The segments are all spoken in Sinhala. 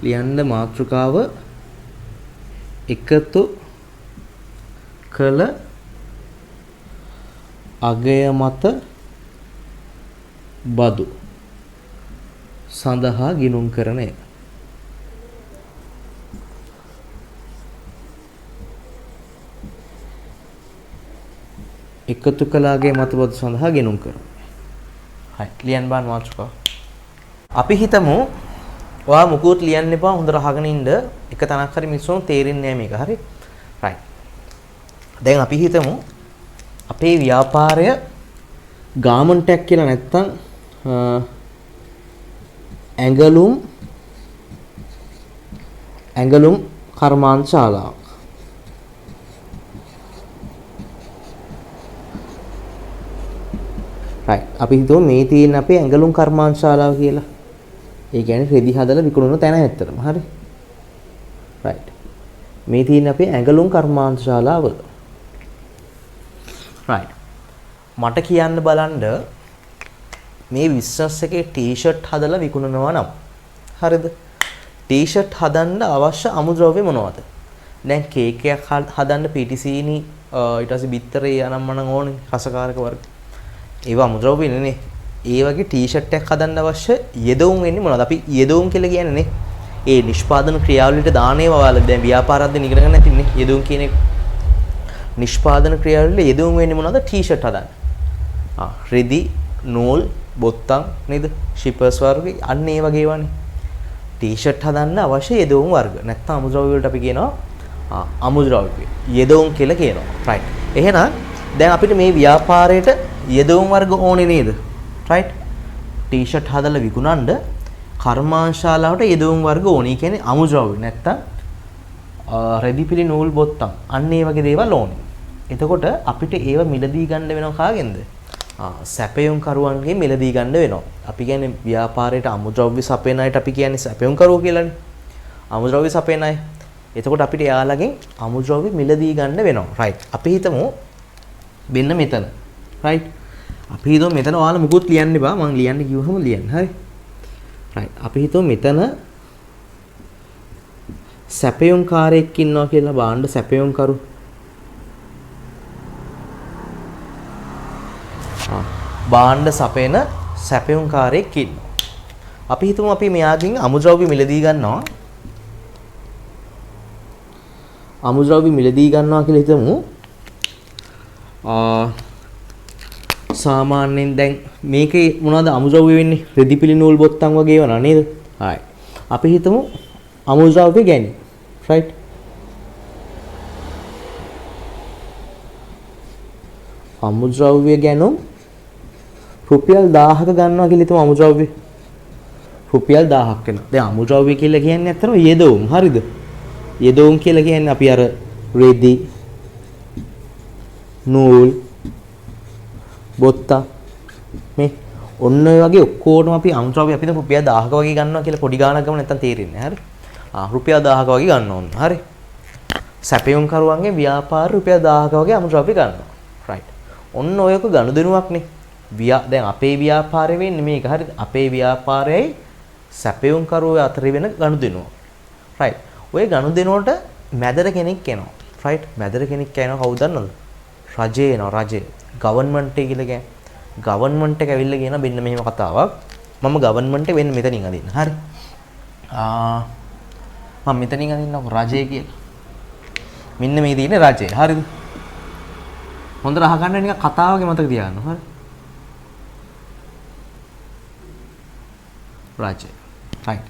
ලියන්න මාතෘකාව එකතු කළ අගය මත බදු සඳහා ගිණුම් කරණය. එකතු කළ අගය මත බදු සඳහා ගිණුම් කරණය. හරි ලියන්න බාන මාතෘකාව. අපි හිතමු ඔයා මුකුත් ලියන්න එපා හොඳට අහගෙන ඉන්න එක තැනක් හරි මිස්සොන් තේරෙන්නේ නැහැ මේක හරි. රයිට්. දැන් අපි හිතමු අපේ ව්‍යාපාරය ගාමන්ට් එකක් කියලා නැත්තම් ඇඟලුම් කර්මාන්ත ශාලාවක්. රයිට්. අපි හිතුව මේ තියෙන අපේ ඇඟලුම් කර්මාන්ත ශාලාව කියලා. ඒ කියන්නේ රෙදි හදලා විකුණන තැන ඇත්තටම හරි. රයිට්. මේ තියෙන අපේ ඇඟලුම් කර්මාන්ත ශාලාව. රයිට්. මට කියන්න බලන්න මේ බිස්නස් එකේ ටී-ෂර්ට් හදලා විකුණනවා නම් හරිද? ටී-ෂර්ට් හදන්න අවශ්‍ය අමුද්‍රව්‍ය මොනවද? දැන් කේක් එකක් හදන්න පිටිසීනි ඊට පස්සේ බිත්තරේ අනම්මනම් ඕනේ රසකාරක වර්ග. ඒවා අමුද්‍රව්‍ය නෙනේ. ඒ වගේ ටී-ෂර්ට් එකක් හදන්න අවශ්‍ය යෙදවුම් වෙන්නේ මොනවද? අපි යෙදවුම් කියලා කියන්නේ නේ. ඒ නිෂ්පාදන ක්‍රියාවලියට දාන ඒවා ඔයාලා දැන් ව්‍යාපාරද්ද ඉගෙන ගන්න නැතිනේ. යෙදවුම් කියන එක නිෂ්පාදන ක්‍රියාවලියට යෙදවුම් වෙන්නේ මොනවද? ටී-ෂර්ට් හදන්න. රෙදි, නූල්, බොත්තම් නේද? ෂිපර්ස් වර්ග අන්න ඒ වගේ ඒවානේ. ටී-ෂර්ට් හදන්න අවශ්‍ය යෙදවුම් වර්ග. නැත්නම් අමුද්‍රව්‍ය වලට අපි කියනවා අමුද්‍රව්‍ය. යෙදවුම් කියලා කියනවා. රයිට්. එහෙනම් දැන් අපිට මේ ව්‍යාපාරයට යෙදවුම් වර්ග ඕනේ නේද? රයිට්. ටී-ෂර්ට් හදලා විකුණන්න කර්මාන්තශාලාවට යෙදවුම් වර්ග ඕනේ. ඒ කියන්නේ අමුද්‍රව්‍ය නැත්තම් රෙදිපිලි නූල් බොත්තම් අන්න ඒ වගේ දේවල් ඕනේ. එතකොට අපිට ඒව මිලදී ගන්න වෙනවා කාගෙන්ද? සැපයුම් කරුවන්ගේ මිලදී ගන්න වෙනවා. අපි කියන්නේ ව්‍යාපාරයට අමුද්‍රව්‍ය සපයන අයට අපි කියන්නේ සැපයුම් කරුවෝ කියලානේ. අමුද්‍රව්‍ය සපයන අය. එතකොට අපිට එයාලගෙන් අමුද්‍රව්‍ය මිලදී ගන්න වෙනවා. රයිට්. අපි හිතමු මෙන්න මෙතන. රයිට්. අපි හිතමු මෙතන ඔයාලා මුකුත් ලියන්න එපා. මම ලියන්න කිව්වම ලියන්න. හරි. රයිට්. අපි හිතමු මෙතන සැපයුම් කාර්යයක් ඉන්නවා කියලා බාණ්ඩ සැපයුම් කරු. බාණ්ඩ සපයන සැපයුම් කාර්යයක් ඉන්නවා. අපි හිතමු අපි මෙයාගෙන් අමුද්‍රව්‍ය මිලදී ගන්නවා. අමුද්‍රව්‍ය මිලදී ගන්නවා කියලා හිතමු. සාමාන්‍යයෙන් දැන් මේකේ මොනවද අමුද්‍රව්‍ය වෙන්නේ? රෙදිපිලි නූල් බොත්තම් වගේ ඒවා නේද? හරි. අපි හිතමු අමුද්‍රව්‍ය ගැනීම. රයිට්. අමුද්‍රව්‍ය ගැනුම් රුපියල් 1000ක ගන්නවා කියලා හිතමු අමුද්‍රව්‍ය. රුපියල් 1000ක් වෙනවා. දැන් අමුද්‍රව්‍ය කියලා කියන්නේ අතන යෙදවුම්. හරිද? යෙදවුම් කියලා කියන්නේ අපි අර රෙදි නූල් බොත්තා මේ ඔන්න ඔය වගේ ඔක්කොටම අපි අමුද්‍රව්‍ය අපි දැන් රුපියල් 1000ක වගේ ගන්නවා කියලා පොඩි ගාණක් ගමු නැත්තම් තේරෙන්නේ නැහැ. හරි. රුපියල් 1000ක වගේ ගන්න ඕන. හරි. සැපයුම් කරුවන්ගේ ව්‍යාපාර රුපියල් 1000ක වගේ අමුද්‍රව්‍ය ගන්නවා. රයිට්. ඔන්න ඔයක ගනුදෙනුවක්නේ. දැන් අපේ ව්‍යාපාරේ වෙන්නේ මේක. හරිද? අපේ ව්‍යාපාරයයි සැපයුම් කරුවෝ අතර වෙන ගනුදෙනුව. රයිට්. ඔය ගනුදෙනුවට මැදට කෙනෙක් එනවා. රයිට්. මැදට කෙනෙක් එනවා කවුද දන්නවද? රජය එනවා. රජය. ගවර්න්මන්ට් එක කියලා කියන්නේ. ගවර්න්මන්ට් එක ඇවිල්ලා කියන මෙන්න මෙහෙම කතාවක්. මම ගවර්න්මන්ට් එක වෙන්න මෙතනින් අදින්න. හරි. මම මෙතනින් අදින්නකො රජය කියලා. මෙන්න මේ තියෙන්නේ රජය. හරිද? හොඳට අහගන්න නිකන් කතාවගේ මතක තියාගන්න. හරි. රජය. රයිට්.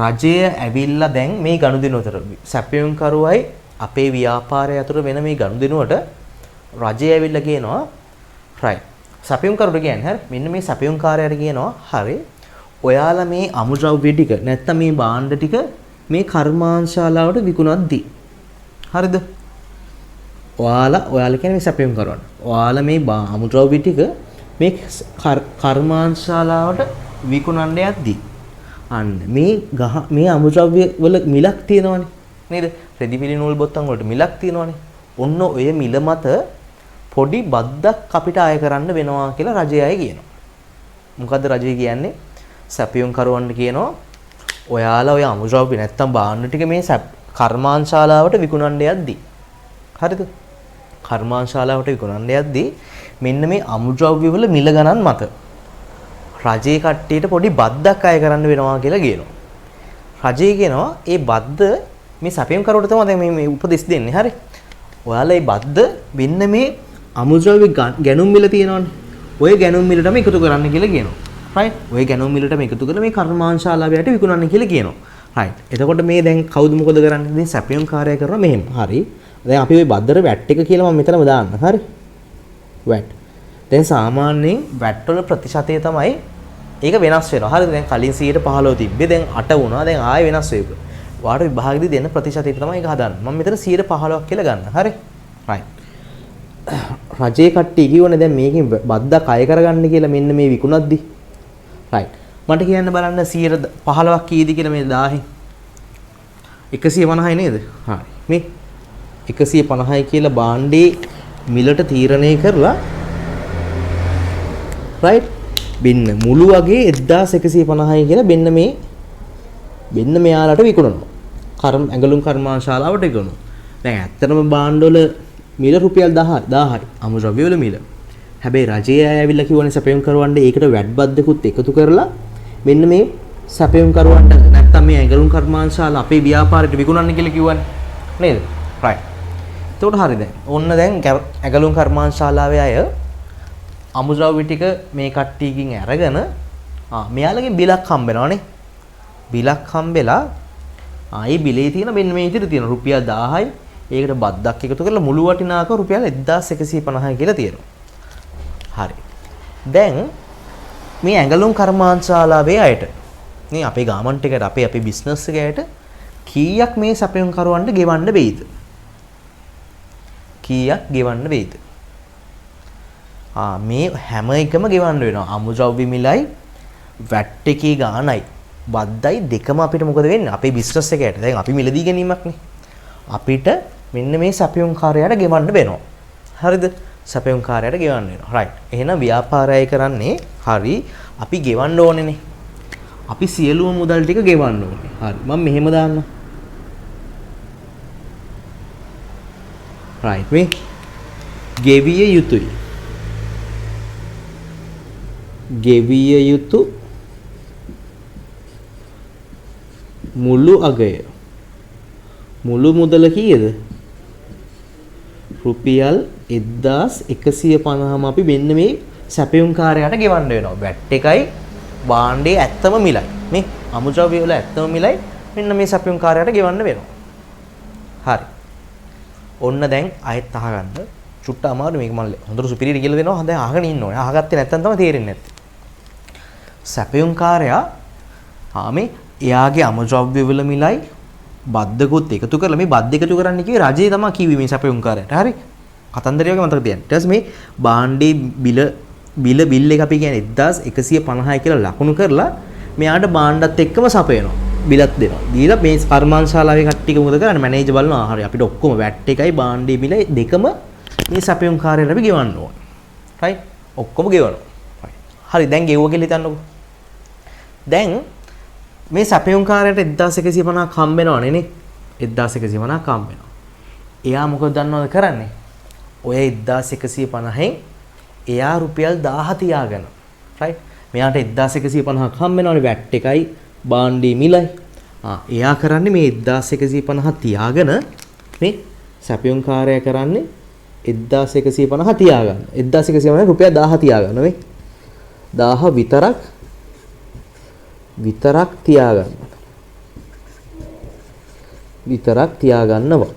රජය ඇවිල්ලා දැන් මේ ගනුදෙනුවතර සැපයුම් කරුවයි අපේ ව්‍යාපාරය අතර වෙන මේ ගනුදෙනුවට රජය ඇවිල්ලා කියනවා රයිට්. සැපයුම් කරුට කියන්නේ හරි. මෙන්න මේ සැපයුම් කාර්යයට කියනවා හරි. ඔයාලා මේ අමුද්‍රව්‍ය ටික නැත්තම් මේ භාණ්ඩ ටික මේ කර්මාන්තශාලාවට විකුණද්දී හරිද? ඔයාලා කියන්නේ මේ සැපයුම් කරවන්න. ඔයාලා මේ අමුද්‍රව්‍ය ටික මේ කර්මාන්තශාලාවට විකුණන්න යද්දී අන්න මේ අමුද්‍රව්‍ය වල මිලක් තියෙනවනේ නේද? රෙදිපිලි නූල් බොත්තම් වලට මිලක් තියෙනවනේ. ඔන්න ඔය මිල මත පොඩි බද්දක් අපිට අය කරන්න වෙනවා කියලා රජය අය කියනවා. මොකද්ද රජය කියන්නේ? සැපයුම් කරවන්න කියනවා ඔයාලා ඔය අමුද්‍රව්‍ය නැත්තම් භාණ්ඩ ටික මේ කර්මාන්තශාලාවට විකුණන්න යද්දී හරිද? කර්මාන්තශාලාවට විකුණන්න යද්දී මෙන්න මේ අමුද්‍රව්‍ය වල මිල ගණන් මත රජයේ කට්ටියට පොඩි බද්දක් අය කරන්න වෙනවා කියලා කියනවා. රජය කියනවා ඒ බද්ද මේ සැපයුම් කරුවට තමයි දැන් මේ උපදෙස් දෙන්නේ. හරි. ඔයාලා මේ බද්ද වෙන්න මේ අමුද්‍රව්‍ය ගැනුම් මිල තියෙනවනේ. ওই ගැනුම් මිලටම එකතු කරන්න කියලා කියනවා. රයිට්. ওই ගැනුම් මිලටම එකතු කරලා මේ කර්මාන්තශාලාවට විකුණන්න කියලා කියනවා. රයිට්. එතකොට මේ දැන් කවුද මොකද කරන්නේ? මේ සැපයුම් කාර්යය කරනවා මෙහෙම. හරි. දැන් අපි ওই බද්දර වැට් එක කියලා මම මෙතනම දාන්න. හරි. වැට්. දැන් සාමාන්‍යයෙන් වැට් වල ප්‍රතිශතය තමයි ඒක වෙනස් වෙනවා. හරිද? දැන් කලින් 115 තිබ්බේ දැන් 8 වුණා. දැන් ආයෙ වෙනස් වෙයික. වාට විභාගෙදී දෙන ප්‍රතිශතය තමයි ඒක හදන්නේ. මම මෙතන 115ක් කියලා ගන්න. හරි? රයිට්. රජේ කට්ටිය කියවනේ දැන් මේකෙන් බද්දා කය කරගන්න කියලා මෙන්න මේ විකුණද්දි. රයිට්. මට කියන්න බලන්න 115ක් කීයද කියලා මේ 1000න්. 150යි නේද? හරි. මේ 150යි කියලා භාණ්ඩේ මිලට තීරණය කරලා රයිට් බින්න මුළු වගේ 1150යි කියලා බෙන්න මෙයාලට විකුණනවා. ඇඟලුම් කර්මාන්තශාලාවට විකුණනවා. දැන් ඇත්තටම භාණ්ඩවල මිල රුපියල් 1000යි. අමුද්‍රව්‍ය වල මිල. හැබැයි රජයේ අය ඇවිල්ලා කිව්වනේ සැපයුම් කරවන්න ඒකට වැට් බද්දකුත් එකතු කරලා මෙන්න මේ සැපයුම් කරවන්න නැත්තම් මේ ඇඟලුම් කර්මාන්තශාලා අපේ ව්‍යාපාරයට විකුණන්න කියලා කිව්වනේ. නේද? රයිට්. එතකොට හරි දැන්. ඔන්න දැන් ඇඟලුම් කර්මාන්තශාලාවේ අය අමුද්‍රව්‍ය ටික මේ කට්ටියකින් අරගෙන මෙයාලගෙන් බිලක් හම්බෙනවානේ. බිලක් හම්බෙලා ආයේ බිලේ තියෙන මෙන්න මේ විදිහට තියෙන රුපියල් 1000යි. ඒකට බද්දක් එකතු කරලා මුළු වටිනාකම රුපියල් 1150යි කියලා තියෙනවා. හරි. දැන් මේ ඇඟලුම් කර්මාන්තශාලාවේ අයට මේ අපේ ගාමන්ට් එකට අපේ බිස්නස් එකකට කීයක් මේ සැපයුම් කරවන්න ගෙවන්න වෙයිද? කීයක් ගෙවන්න වෙයිද? මේ හැම එකම ගෙවන්න වෙනවා. අමුද්‍රව්‍ය මිලයි වැට් එකේ ගාණයි බද්දයි දෙකම අපිට මොකද වෙන්නේ? අපේ බිස්නස් එකකට දැන් අපි මිලදී ගැනීමක්නේ. අපිට මෙන්න මේ සැපයුම් කාර්යයට ගෙවන්න වෙනවා. හරිද? සැපයුම් කාර්යයට ගෙවන්න වෙනවා. රයිට්. එහෙනම් ව්‍යාපාරය කරන්නේ හරි අපි ගෙවන්න ඕනේනේ. අපි සියලුම මුදල් ටික ගෙවන්න ඕනේ. හරි. මම මෙහෙම දාන්න. රයිට්. මේ ගෙවිය යුතුයි. ගෙවිය යුතු මුළු අගය මුළු මුදල කීයද? රුපියල් 1150ම අපි මෙන්න මේ සැපයුම් කාර්යයට ගෙවන්න වෙනවා. වැට් එකයි භාණ්ඩේ ඇත්තම මිලයි. මේ අමුද්‍රව්‍ය වල ඇත්තම මිලයි මෙන්න මේ සැපයුම් කාර්යයට ගෙවන්න වෙනවා. හරි. ඔන්න දැන් ආයෙත් අහගන්න. චුට්ට අමාරු මේක මම හොඳට සුපිරියට කියලා දෙනවා. හොඳයි අහගෙන ඉන්න ඕනේ. අහගත්තේ නැත්නම් තමයි තේරෙන්නේ නැත්තේ. සැපයුම් කාර්යයා මේ එයාගේ අමුද්‍රව්‍ය වල මිලයි බද්දකුත් එකතු කරලා මේ බද්ද එකතු කරන්න කිව්වේ රජේ තමයි කිව්වේ මේ සැපයුම් කාර්යයට. හරි. කතන්දරය වගේ මතක තියන්න. ඊට පස්සේ මේ භාණ්ඩේ බිල් එක අපි කියන්නේ 1150යි කියලා ලකුණු කරලා මෙයාට භාණ්ඩත් එක්කම සපයනවා. බිලත් දෙනවා. දීලා මේ කර්මාන්තශාලාවේ කට්ටියක මොකද කරන්නේ? මැනේජර් බලනවා. හරි අපිට ඔක්කොම වැට් එකයි භාණ්ඩේ බිලයි දෙකම මේ සැපයුම් කාර්යයට අපි ගෙවන්න ඕනේ. රයිට්. ඔක්කොම ගෙවනවා. හරි දැන් ගෙවුව කියලා හිතන්නකෝ. දැන් මේ සැපයුම් කාර්යයට 1150ක් හම්බ වෙනවනේ නේ. 1150ක් හම්බ වෙනවා. එයා මොකද දන්නවද කරන්නේ? ඔය 1150න් එයා රුපියල් 1000 තියාගෙන. රයිට්. මෙයාට 1150ක් හම්බ වෙනවනේ වැට් එකයි භාණ්ඩේ මිලයි. එයා කරන්නේ මේ 1150 තියාගෙන මේ සැපයුම් කාර්යය කරන්නේ 1150 තියාගන්න. 1150 රුපියල් 1000 තියාගන්න මේ. 1000 විතරක් තියාගන්න. විතරක් තියාගන්නවා.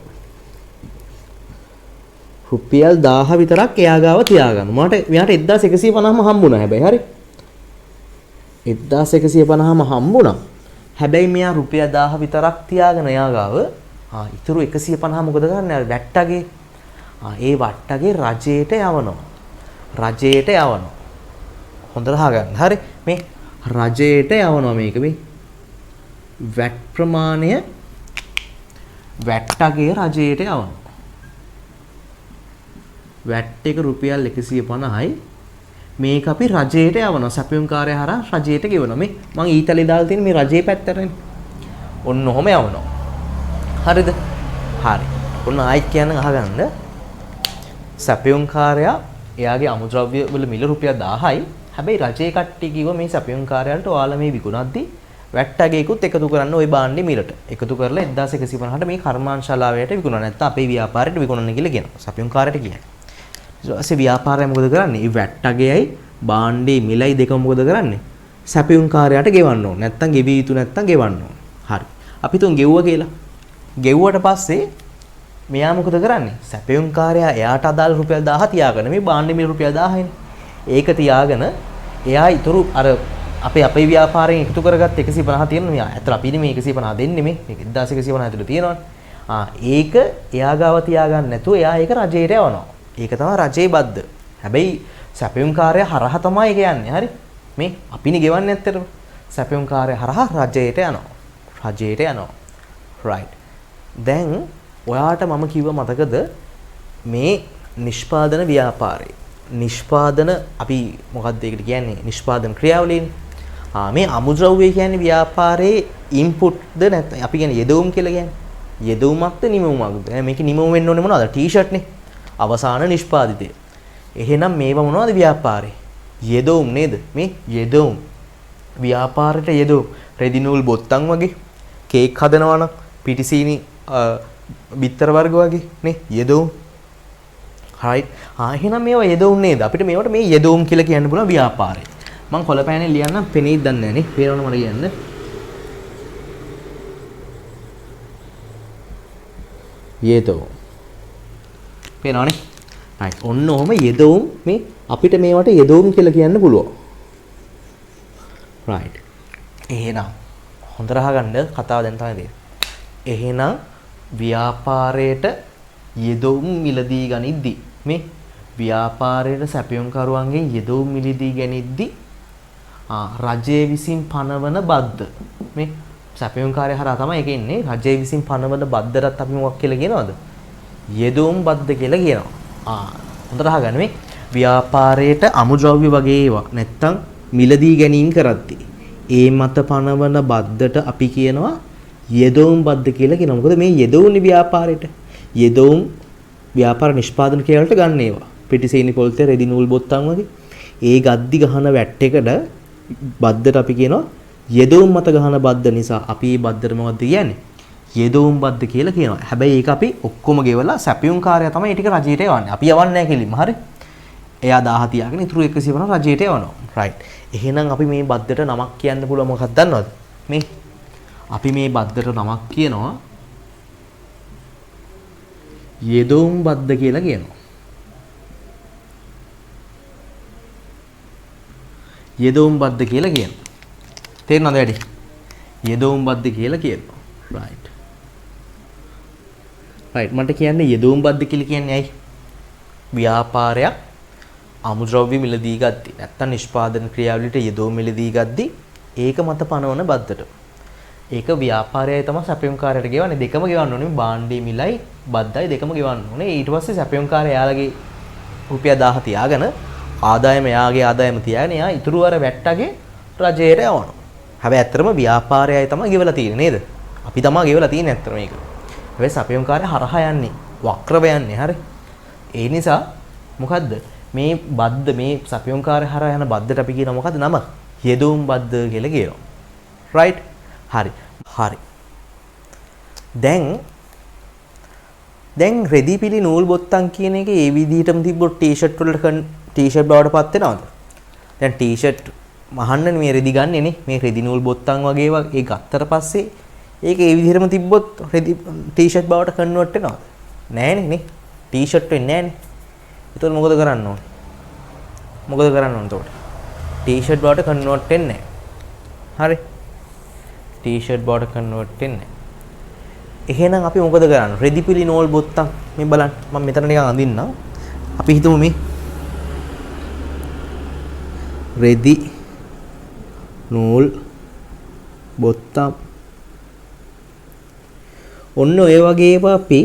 රුපියල් 1000 විතරක් එයා ගාව තියාගන්න. මෙයාට 1150ම හම්බුණා හැබැයි හරි. 1150ම හම්බුණා. හැබැයි මෙයා රුපියල් 1000 විතරක් තියාගෙන එයා ගාව ඉතුරු 150 මොකද කරන්නේ? වැට්ටගේ ඒ වට්ටගේ රජයට යවනවා. රජයට යවනවා. හොඳට අහගන්න. හරි. මේ රජයට යවනවා මේක මේ වැට් ප්‍රමාණය වැට්ටගේ රජයට යවනවා. වැට් එක රුපියල් 150යි මේක අපි රජයට යවනවා. සැපයුම් කාර්යය හරහා රජයට ගෙවනවා. මේ මම ඊතලේ දාලා තියෙන මේ රජයේ පැත්තටනේ. ඔන්න ඔහොම යවනවා. හරිද? හරි. ඔන්න ආයිත් කියන්න අහගන්න. සැපයුම්කාරයා එයාගේ අමුද්‍රව්‍ය වල මිල රුපියල් 1000යි. හැබැයි රජයේ කට්ටිය කිව්වා මේ සැපයුම්කාරයාට ඔයාලා මේ විකුණද්දි වැට් අගයකුත් එකතු කරන්න ওই භාණ්ඩේ මිලට. එකතු කරලා 1150ට මේ කර්මාන්තශාලාවයට විකුණනවා. නැත්නම් අපේ ව්‍යාපාරයට විකුණන්න කියලා කියනවා. සැපයුම්කාරයට කියන්නේ. ඊට පස්සේ ව්‍යාපාරය මොකද කරන්නේ? මේ වැට් අගයයි භාණ්ඩේ මිලයි දෙකම මොකද කරන්නේ? සැපයුම්කාරයාට ගෙවන්න ඕන. නැත්නම් ගෙවිය යුතු නැත්නම් ගෙවන්න ඕන. හරි. අපි තුන් ගෙව්වා කියලා. ගෙව්වට පස්සේ මෙයා මොකද කරන්නේ? සැපයුම්කාරයා එයාට අදාළ රුපියල් 1000 තියාගෙන මේ භාණ්ඩේ මිල රුපියල් 1000යිනේ. ඒක තියාගෙන එයා ඊටු අර අපේ ව්‍යාපාරයෙන් එකතු කරගත්ත 150 තියෙනවා. මෙයා ඇත්තට අපි ඉන්නේ මේ 150 දෙන්නේ මේ 1150 ඇතුළේ තියෙනවනේ. ඒක එයා ගාව තියාගන්න නැතුව එයා ඒක රජයට යවනවා. ඒක තමයි රජයේ බද්ද. හැබැයි සැපයුම්කාරයා හරහා තමයි ඒක යන්නේ. හරි. මේ අපිනේ ගෙවන්නේ ඇත්තටම. සැපයුම්කාරයා හරහා රජයට යනවා. රජයට යනවා. right. දැන් ඔයාට මම කිව්ව මතකද මේ නිෂ්පාදන ව්‍යාපාරේ. නිෂ්පාදන අපි මොකක්ද ඒකට කියන්නේ? නිෂ්පාදන ක්‍රියාවලියනේ. මේ අමුද්‍රව්‍ය කියන්නේ ව්‍යාපාරයේ ඉන්පුට්ද නැත්නම් අපි කියන්නේ යෙදවුම් කියලා කියන්නේ. යෙදවුමක්ද නිමවුමක්ද? මේකේ නිමවුම වෙන්න ඕනේ මොනවද? ටී-ෂර්ට් නේ. අවසාන නිෂ්පාදිතය. එහෙනම් මේවා මොනවද ව්‍යාපාරේ? යෙදවුම් නේද? මේ යෙදවුම්. ව්‍යාපාරයට යෙදවුම්. රෙදි නූල් බොත්තම් වගේ, කේක් හදනවා නම් පිටිසීනි බිත්තර වර්ග වගේ නේ යෙදවුම්. right. එහෙනම් මේවා යෙදවුම් නේද? අපිට මේවට මේ යෙදවුම් කියලා කියන්න පුළුවන් ව්‍යාපාරේ. මම කොළ පෑනේ ලියන්න පෙනීද දන්නේ නැහැ නේ. පේනවනේ මට කියන්න. යෙදවුම්. පේනවනේ. right. ඔන්න ඔහම යෙදවුම් මේ අපිට මේවට යෙදවුම් කියලා කියන්න පුළුවන්. right. එහෙනම් හොඳට අහගන්න කතාව දැන් තමයි තියෙන්නේ. එහෙනම් ව්‍යාපාරයට යෙදවුම් මිලදී ගනිද්දි මේ ව්‍යාපාරයට සැපයුම්කරුවන්ගෙන් යෙදවුම් මිලදී ගනිද්දි රජයේ විසින් පනවන බද්ද මේ සැපයුම්කාරය හරහා තමයි ඒක එන්නේ. රජයේ විසින් පනවන බද්දටත් අපි මොකක් කියලා කියනවද? යෙදවුම් බද්ද කියලා කියනවා. හොඳට අහගන්න මේ ව්‍යාපාරයට අමුද්‍රව්‍ය වගේ ඒවා නැත්තම් මිලදී ගැනීම කරද්දී ඒ මත පනවන බද්දට අපි කියනවා යෙදවුම් බද්ද කියලා කියනවා. මොකද මේ යෙදවුම්නේ ව්‍යාපාරයට. යෙදවුම් ව්‍යාපාර නිෂ්පාදන ක්‍රියාවලට ගන්න ඒවා. පිටිසීනි පොල්තේ රෙදි නූල් බොත්තම් වගේ. ඒ ගද්දි ගහන වැට් එකට බද්දට අපි කියනවා යෙදවුම් මත ගහන බද්ද නිසා අපි මේ බද්දට මොකද්ද කියන්නේ? යෙදවුම් බද්ද කියලා කියනවා. හැබැයි ඒක අපි ඔක්කොම ගෙවලා සැපයුම්කාරයා තමයි ටික රජයට යවන්නේ. අපි යවන්නේ නැහැ කෙලින්ම. හරි. එයා 1000 තියාගෙන ඉතුරු 150 රජයට යවනවා. right. එහෙනම් අපි මේ බද්දට නමක් කියන්න පුළුවන් මොකක්ද දන්නවද? මේ අපි මේ බද්දට නමක් කියනවා යෙදවුම් බද්ද කියලා කියනවා. යෙදවුම් බද්ද කියලා කියනවා. තේරෙනවද වැඩි? යෙදවුම් බද්ද කියලා කියනවා. right. right. මට කියන්නේ යෙදවුම් බද්ද කියලා කියන්නේ ඇයි? ව්‍යාපාරයක් අමුද්‍රව්‍ය මිලදී ගද්දි නැත්තම් නිෂ්පාදන ක්‍රියාවලියට යෙදවුම් මිලදී ගද්දි ඒක මත පනවන බද්දට. ඒක ව්‍යාපාරයයි තමයි සැපයුම්කාරයට ගෙවන්නේ. දෙකම ගෙවන්න ඕනේ. භාණ්ඩේ මිලයි බද්දයි දෙකම ගෙවන්න ඕනේ. ඊට පස්සේ සැපයුම්කාරයා යාළගේ රුපියල් 1000 තියාගෙන ආදායම යාගේ ආදායම තියාගෙන යා ඉතුරු අර වැට්ටගේ රජයට යවනවා. හැබැයි ඇත්තටම ව්‍යාපාරයයි තමයි ගෙවලා තියෙන්නේ නේද? අපි තමයි ගෙවලා තියෙන්නේ ඇත්තටම මේක. හැබැයි සැපයුම්කාරයා හරහා යන්නේ වක්‍රව යන්නේ. හරි. ඒ නිසා මොකද්ද? මේ බද්ද මේ සැපයුම්කාරයා හරහා යන බද්දට අපි කියනවා මොකද්ද නම? යෙදවුම් බද්ද කියලා කියනවා. right. හරි. හරි. දැන් රෙදි පිළි නූල් බොත්තම් කියන එක ඒ විදිහටම තිබ්බොත් ටී-ෂර්ට් වලට ටී-ෂර්ට් බවට පත් වෙනවද? දැන් ටී-ෂර්ට් මහන්නනේ මේ රෙදි ගන්නෙ නේ. මේ රෙදි නූල් බොත්තම් වගේ ඒවා ඒ ගත්තට පස්සේ ඒක ඒ විදිහටම තිබ්බොත් රෙදි ටී-ෂර්ට් බවට කන්වර්ට් වෙනවද? නෑනේ නේ. ටී-ෂර්ට් වෙන්නේ නෑනේ. ඒතකොට මොකද කරන්න ඕනේ? මොකද කරන්න ඕනේ එතකොට? ටී-ෂර්ට් බවට කන්වර්ට් වෙන්නේ නෑ. හරි. ටී-ෂර්ට් බවට කන්වර්ට් වෙන්නේ නෑ. එහෙනම් අපි මොකද කරන්නේ? රෙදි පිළි නූල් බොත්තම් මේ බලන්න. මම මෙතන නිකන් අඳින්නම්. අපි හිතමු මේ රෙදි නූල් බොත්තම් ඔන්න ඔය වගේ ඒවා අපි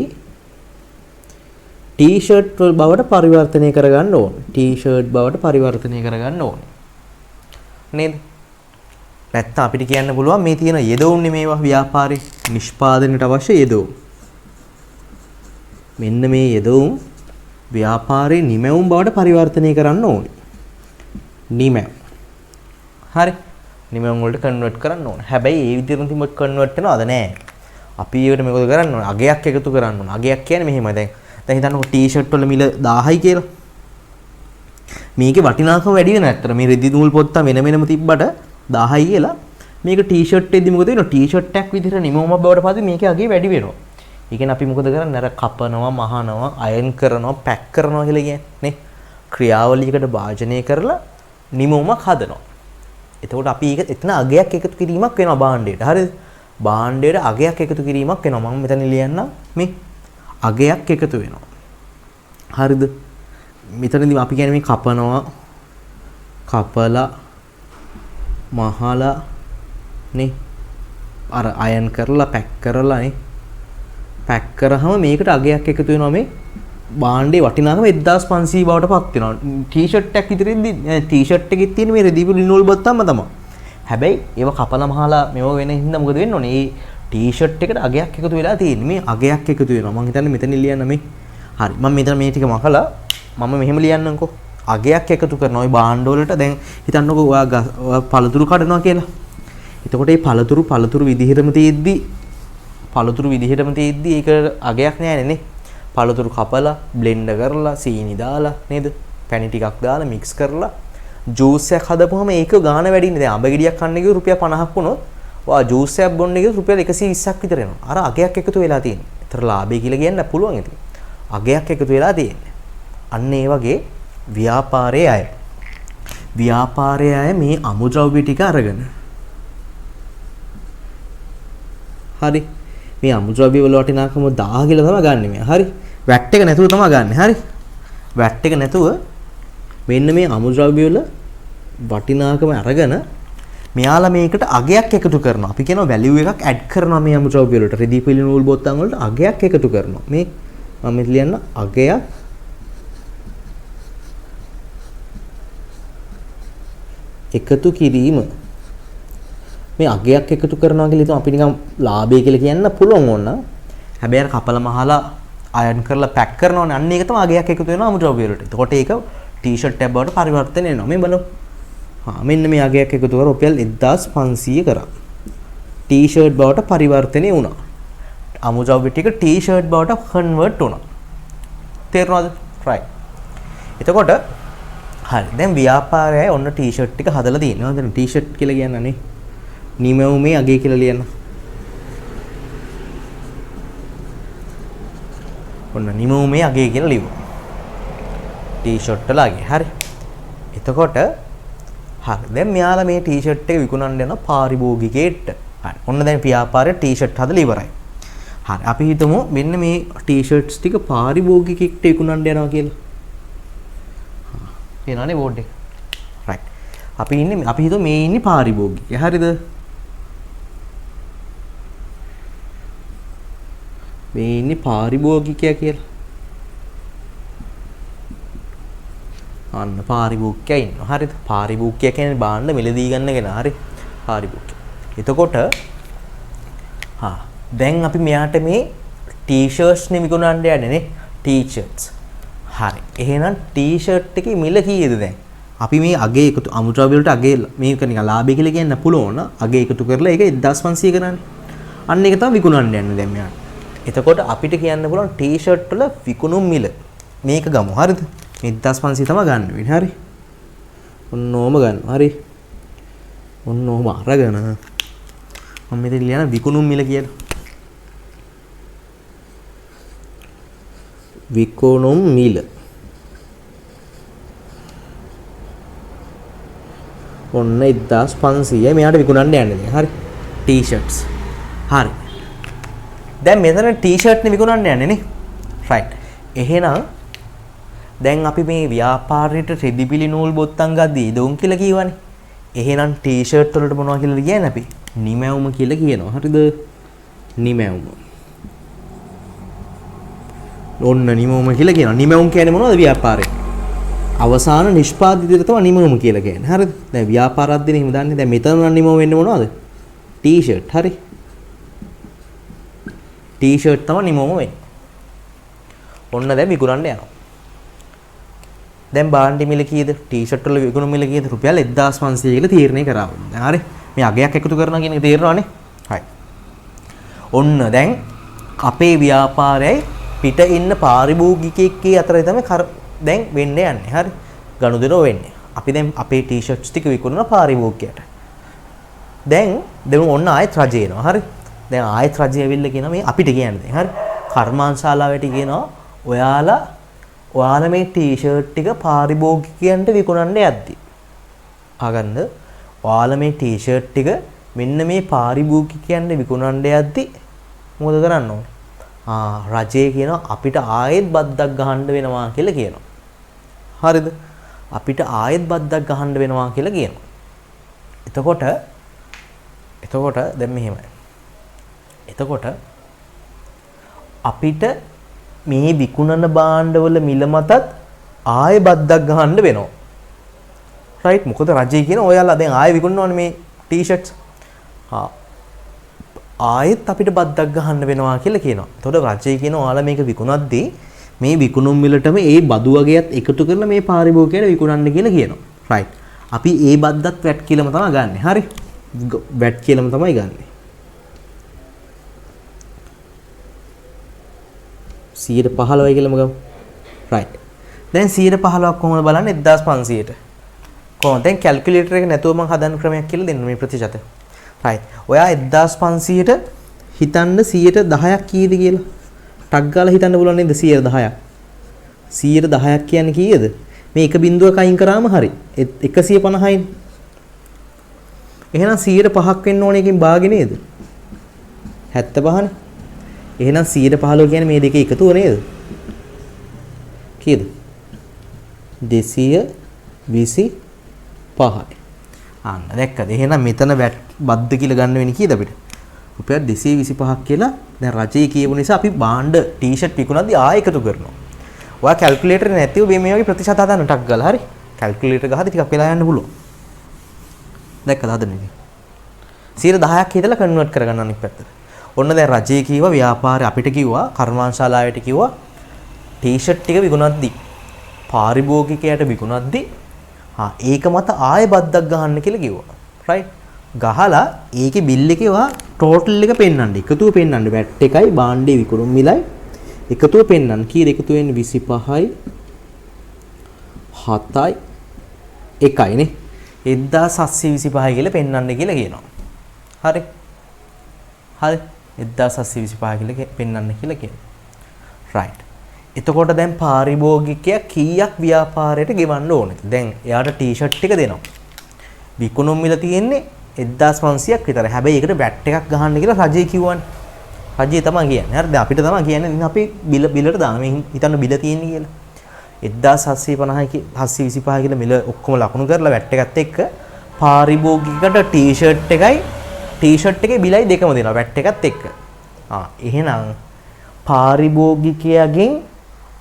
ටී-ෂර්ට් වල බවට පරිවර්තනය කරගන්න ඕනේ. ටී-ෂර්ට් බවට පරිවර්තනය කරගන්න ඕනේ. නේද? නැත්තම් අපිට කියන්න පුළුවන් මේ තියෙන යෙදවුම්නේ මේවා ව්‍යාපාරේ නිෂ්පාදනයට අවශ්‍ය යෙදවුම්. මෙන්න මේ යෙදවුම් ව්‍යාපාරේ නිමැවුම් බවට පරිවර්තනය කරන්න ඕනේ. නිමැවුම්. හරි. නිමැවුම් වලට කන්වර්ට් කරන්න ඕනේ. හැබැයි ඒ විදිහට තිබ්බොත් කන්වර්ට් වෙනවද නැහැ. අපි ඒකට මොකද කරන්න ඕනේ? අගයක් එකතු කරන්න ඕනේ. අගයක් කියන්නේ මෙහෙමයි. දැන් හිතන්නකො ටී-ෂර්ට් වල මිල 1000යි කියලා. මේකේ වටිනාකම වැඩි වෙන ඇත්තට මේ රෙදි නූල් පොත්ත වෙන වෙනම තිබ්බට 1000යි කියලා මේක ටී-ෂර්ට් එකේදී මොකද වෙන්නේ? ටී-ෂර්ට් එකක් විදිහට නිමවුමක් බවට පස්සේ මේකේ අගේ වැඩි වෙනවා. ඒ කියන්නේ අපි මොකද කරන්නේ? අර කපනවා, මහනවා, අයන් කරනවා, පැක් කරනවා කියලා කියන්නේ නේ. ක්‍රියාවලියකට භාජනය කරලා නිමවුමක් හදනවා. එතකොට අපි ඒක එතන අගයක් එකතු කිරීමක් වෙනවා භාණ්ඩයට. හරිද? භාණ්ඩයට අගයක් එකතු කිරීමක් වෙනවා. මම මෙතන ලියන්නම් මේ අගයක් එකතු වෙනවා. හරිද? මෙතනදී අපි කියන්නේ මේ කපනවා, කපලා, මහලා නේ. අර අයන් කරලා පැක් කරලා නේ. පැක් කරාම මේකට අගයක් එකතු වෙනවා මේ භාණ්ඩේ වටිනාකම 1500 බවට පත් වෙනවා. ටී-ෂර්ට් එකක් විතරෙන්දී ටී-ෂර්ට් එකේ තියෙන මේ රෙදි නූල් බත්තම තමයි. හැබැයි ඒව කපලා මහලා මේව වෙන හින්දා මොකද වෙන්න ඕනේ? මේ ටී-ෂර්ට් එකට අගයක් එකතු වෙලා තියෙන්නේ. මේ අගයක් එකතු වෙනවා. මම හිතන්නේ මෙතන ලියන්න මේ. හරි. මම මෙතන මේ ටික මකලා මම මෙහෙම ලියන්නම්කෝ. අගයක් එකතු කරනවා. ওই භාණ්ඩ වලට දැන් හිතන්නකෝ ඔයා පළතුරු කඩනවා කියලා. එතකොට මේ පළතුරු විදිහටම තියෙද්දි ඒක අගයක් නෑනේ නේ. පළතුරු කපලා බ්ලෙන්ඩ් කරලා සීනි දාලා නේද? පැණි ටිකක් දාලා මික්ස් කරලා ජූස් එකක් හදපුවම ඒක ගාණ වැඩිනේ. දැන් අඹ ගෙඩියක් කන්න ගියොත් රුපියල් 50ක් වුණොත් ඔයා ජූස් එකක් බොන්න ගියොත් රුපියල් 120ක් විතර එනවා. අර අගයක් එකතු වෙලා තියෙන්නේ. ඒතර ලාභය කියලා කියන්න පුළුවන් ඉතින්. අගයක් එකතු වෙලා තියෙන්නේ. අන්න ඒ වගේ ව්‍යාපාරයේ අය මේ අමුද්‍රව්‍ය ටික අරගෙන හරි මේ අමුද්‍රව්‍ය වල වටිනාකම 1000 කියලා තමයි ගන්නෙ මේ. හරි. වැට් එක නැතුව තමයි ගන්නෙ. හරි. වැට් එක නැතුව මෙන්න මේ අමුද්‍රව්‍ය වල වටිනාකම අරගෙන මෙයාලා මේකට අගයක් එකතු කරනවා. අපි කියනවා වැලියු එකක් ඇඩ් කරනවා මේ අමුද්‍රව්‍ය වලට. රෙදි පිළි නූල් බොත්තම් වලට අගයක් එකතු කරනවා. මේ මම ලියන්න අගයක් එකතු කිරීම. මේ අගයක් එකතු කරනවා කියලා හිතමු අපි නිකන් ලාභය කියලා කියන්න පුළුවන් ඕන. හැබැයි අර කපල මහලා අයන් කරලා පැක් කරනවනේ. අන්න ඒක තමයි අගයක් එකතු වෙනවා අමුද්‍රව්‍ය වලට. එතකොට ඒක ටී-ෂර්ට් එකක් බවට පරිවර්තනය වෙනවා. මේ බලමු. මෙන්න මේ අගයක් එකතු කරලා රුපියල් 1500 කරා. ටී-ෂර්ට් බවට පරිවර්තනය වුණා. අමුද්‍රව්‍ය ටික ටී-ෂර්ට් බවට කන්වර්ට් වුණා. තේරුණාද? right. එතකොට හරි. දැන් ව්‍යාපාරයයි ඔන්න ටී-ෂර්ට් ටික හදලා තියෙනවා. දැන් ටී-ෂර්ට් කියලා කියන්නේ නේ. නිමවුමේ අගය කියලා ලියන්න. ඔන්න නිමවුමේ අගය කියලා ලියමු. ටී-ෂර්ට් වල අගය. හරි. එතකොට හරි. දැන් මෙයාලා මේ ටී-ෂර්ට් එක විකුණන්න යන පාරිභෝගිකයෙක්ට. හරි. ඔන්න දැන් ව්‍යාපාරයේ ටී-ෂර්ට් හදලා ඉවරයි. හරි. අපි හිතමු මෙන්න මේ ටී-ෂර්ට්ස් ටික පාරිභෝගිකයෙක්ට විකුණන්න යනවා කියලා. එනවානේ බෝඩ් එක. right. අපි හිතමු මේ ඉන්නේ පාරිභෝගිකය. හරිද? මේ ඉන්නේ පාරිභෝගිකයා කියලා. අන්න පාරිභෝගිකයා ඉන්නවා. හරිද? පාරිභෝගිකයා කියන්නේ බාන්න මිලදී ගන්න කෙනා. හරි. පාරිභෝගිකයා. එතකොට දැන් අපි මෙයාට මේ ටී-ෂර්ට්ස් නේ විකුණන්න යන්නේ නේ. ටී-ෂර්ට්ස්. හරි. එහෙනම් ටී-ෂර්ට් එකේ මිල කීයද දැන්? අපි මේ අගේ එකතු අමුද්‍රව්‍ය වලට අගේ මේක නිකන් ලාභය කියලා කියන්න පුළුවන්. අගේ එකතු කරලා ඒක 1500 කරන්නේ. අන්න ඒක තමයි විකුණන්න යන්නේ දැන් මෙයාට. එතකොට අපිට කියන්න පුළුවන් ටී-ෂර්ට් වල විකුණුම් මිල මේක ගමු. හරිද? 1500 තමයි ගන්න වෙන්නේ. හරි. ඔන්න ඕම ගන්න. හරි. ඔන්න ඕම අරගෙන මම මෙතන ලියන විකුණුම් මිල කියලා. විකුණුම් මිල. ඔන්න 1500යි මෙයාට විකුණන්න යන්නේ දැන්. හරි. ටී-ෂර්ට්ස්. හරි. දැන් මෙතන ටී-ෂර්ට් නේ විකුණන්න යන්නේ නේ. right. එහෙනම් දැන් අපි මේ ව්‍යාපාරයට රෙදිපිලි නූල් බොත්තම් ගද්දී දොන් කියලා කියවනේ. එහෙනම් ටී-ෂර්ට් වලට මොනවා කියලාද කියන්නේ අපි? නිමැවුම කියලා කියනවා. හරිද? නිමැවුම. ඔන්න නිමැවුම කියලා කියනවා. නිමැවුම් කියන්නේ මොනවද ව්‍යාපාරේ? අවසාන නිෂ්පාදිතය තමයි නිමවුම කියලා කියන්නේ. හරිද? දැන් ව්‍යාපාරයක් දින හිම දන්නේ. දැන් මෙතන නම් නිමව වෙන්නේ මොනවද? ටී-ෂර්ට්. හරි. ටී-ෂර්ට් තමයි නිමවුම වෙන්නේ. ඔන්න දැන් විකුණන්න යනවා. දැන් බාණ්ඩි මිල කීයද? ටී-ෂර්ට් වල විකුණු මිල කීයද? රුපියල් 1500 කියලා තීරණය කරා. දැන් හරි. මේ අගයක් එකතු කරනවා කියන එක තේරෙනවනේ. හරි. ඔන්න දැන් අපේ ව්‍යාපාරයයි පිට ඉන්න පාරිභෝගිකයෙක්ගේ අතරේ තමයි දැන් වෙන්න යන්නේ. හරි. ගනුදෙනු වෙන්නේ. අපි දැන් අපේ ටී-ෂර්ට්ස් ටික විකුණන පාරිභෝගිකයට. දැන් ඔන්න ආයෙත් රජය එනවා. හරි. දැන් ආයෙත් රජය ඇවිල්ලා කියනවා මේ අපිට කියන්නේ දැන්. හරි. කර්මාන්තශාලාවට කියනවා ඔයාලා මේ ටී-ෂර්ට් ටික පාරිභෝගිකයන්ට විකුණන්න යද්දි. ආගන්න ඔයාලා මේ ටී-ෂර්ට් ටික මෙන්න මේ පාරිභෝගිකයන්ට විකුණන්න යද්දි මොකද කරන්න ඕනේ? රජය කියනවා අපිට ආයෙත් බද්දක් ගහන්න වෙනවා කියලා කියනවා. හරිද? අපිට ආයෙත් බද්දක් ගහන්න වෙනවා කියලා කියනවා. එතකොට දැන් මෙහෙමයි. එතකොට අපිට මේ විකුණන භාණ්ඩවල මිල මතත් ආයෙ බද්දක් ගහන්න වෙනවා. රයිට්? මොකද රජය කියන ඔයාලා දැන් ආයෙ විකුණනවනේ මේ ටී-ෂර්ට්ස්. ආයෙත් අපිට බද්දක් ගහන්න වෙනවා කියලා කියනවා. එතකොට රජය කියන ඔයාලා මේක විකුණද්දී මේ විකුණුම් මිලටම ඒ බදු වගේත් එකතු කරලා මේ පාරිභෝගිකයට විකුණන්න කියලා කියනවා. රයිට්. අපි ඒ බද්දත් වැට් කියලාම තමයි ගන්නෙ. හරි? වැට් කියලාම තමයි ගන්නෙ. 115යි කියලාම ගමු. රයිට්. දැන් 115ක් කොහොමද බලන්නේ 1500ට? කොහොමද? දැන් කැල්කියුලේටර් එක නැතුව මම හදන ක්‍රමයක් කියලා දෙන්න මේ ප්‍රතිශත. රයිට්. ඔයා 1500ට හිතන්න 10%ක් කීයද කියලා? ටක් ගාලා හිතන්න පුළුවන් නේද 10%ක්? 10%ක් කියන්නේ කීයද? මේ එක බිංදුවක අයින් කරාම හරි. 150යි. එහෙනම් 105ක් වෙන්න ඕනේ එකකින් භාගෙ නේද? 75නේ. එහෙනම් 115 කියන්නේ මේ දෙකේ එකතුව නේද? කීයද? 225යි. අන්න දැක්කද? එහෙනම් මෙතන බද්ද කියලා ගන්න වෙන්නේ කීයද අපිට? රුපියල් 225ක් කියලා දැන් රජයේ කියපු නිසා අපි බාණ්ඩ ටී-ෂර්ට් විකුණද්දී ආයෙ එකතු කරනවා. ඔයා කැල්කියුලේටර් නැතිව මේ වගේ ප්‍රතිශත හදන්න ටක් ගාලා හරි. කැල්කියුලේටර් ගහද්දී ටිකක් වෙලා යන්න පුළුවන්. දැක්කද හදන්නේ? 10%ක් හිතලා කන්වර්ට් කරගන්න අනිත් පැත්තට. ඔන්න දැන් රජයේ කිව්වා ව්‍යාපාරය අපිට කිව්වා කර්මාන්තශාලාවට කිව්වා ටී-ෂර්ට් ටික විකුණද්දී පාරිභෝගිකයට විකුණද්දී ඒක මත ආයෙ බද්දක් ගහන්න කියලා කිව්වා. රයිට්? ගහලා ඒකේ බිල් එකේ වා ටෝටල් එක පෙන්වන්න. එකතුව පෙන්වන්න. වැට් එකයි බාණ්ඩේ විකුණුම් මිලයි එකතුව පෙන්වන්න. කීයද එකතු වෙන්නේ? 25යි 7යි 1යි නේ. 1725 කියලා පෙන්වන්න කියලා කියනවා. හරි. 1725 කියලා පෙන්වන්න කියලා කියනවා. රයිට්. එතකොට දැන් පාරිභෝගිකයා කීයක් ව්‍යාපාරයට ගෙවන්න ඕනේද? දැන් එයාට ටී-ෂර්ට් ටික දෙනවා. විකුණුම් මිල තියෙන්නේ 1500ක් විතර. හැබැයි ඒකට වැට් එකක් ගහන්න කියලා රජය කිව්වනේ. රජය තමයි කියන්නේ. හරිද? අපිට තමයි කියන්නේ ඉතින් අපි බිලට දාන මේ හිතන්න බිල තියෙන්නේ කියලා. 1750 725 කියලා මිල ඔක්කොම ලකුණු කරලා වැට් එකත් එක්ක පාරිභෝගිකයට ටී-ෂර්ට් එකේ බිලයි දෙකම දෙනවා වැට් එකත් එක්ක. එහෙනම් පාරිභෝගිකයාගෙන්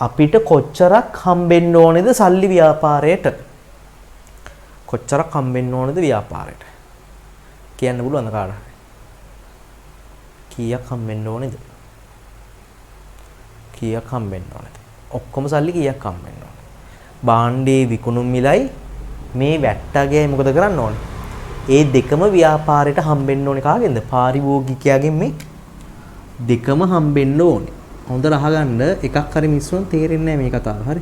අපිට කොච්චරක් හම්බෙන්න ඕනේද සල්ලි ව්‍යාපාරයට? කොච්චරක් හම්බෙන්න ඕනේද ව්‍යාපාරයට? කියන්න පුළුවන්ද කාටද? කීයක් හම්බෙන්න ඕනේද? කීයක් හම්බෙන්න ඕනේද? ඔක්කොම සල්ලි කීයක් හම්බෙන්න ඕනේද? බාණ්ඩේ විකුණුම් මිලයි මේ වැට්ටාගේ මොකද කරන්න ඕනේ? ඒ දෙකම ව්‍යාපාරයට හම්බෙන්න ඕනේ කාගෙන්ද? පාරිභෝගිකයාගෙන් මේ දෙකම හම්බෙන්න ඕනේ. හොඳට අහගන්න එකක් හරි මිස්සුන් තේරෙන්නේ නැහැ මේ කතාව. හරි.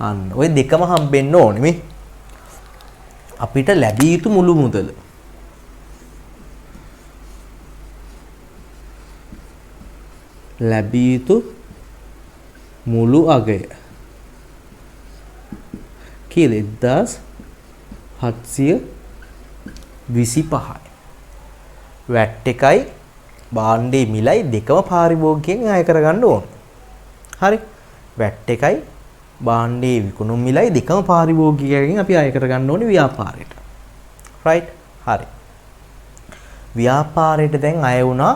අන්න ඔය දෙකම හම්බෙන්න ඕනේ මේ. අපිට ලැබිය යුතු මුළු මුදල. ලැබිය යුතු මුළු අගය. කීයද? 1725යි. වැට් එකයි බාණ්ඩේ මිලයි දෙකම පාරිභෝගිකයෙන් අය කරගන්න ඕන. හරි. වැට් එකයි බාණ්ඩේ විකුණුම් මිලයි දෙකම පාරිභෝගිකයෙන් අපි අය කරගන්න ඕනේ ව්‍යාපාරයට. රයිට්? හරි. ව්‍යාපාරයට දැන් අය වුණා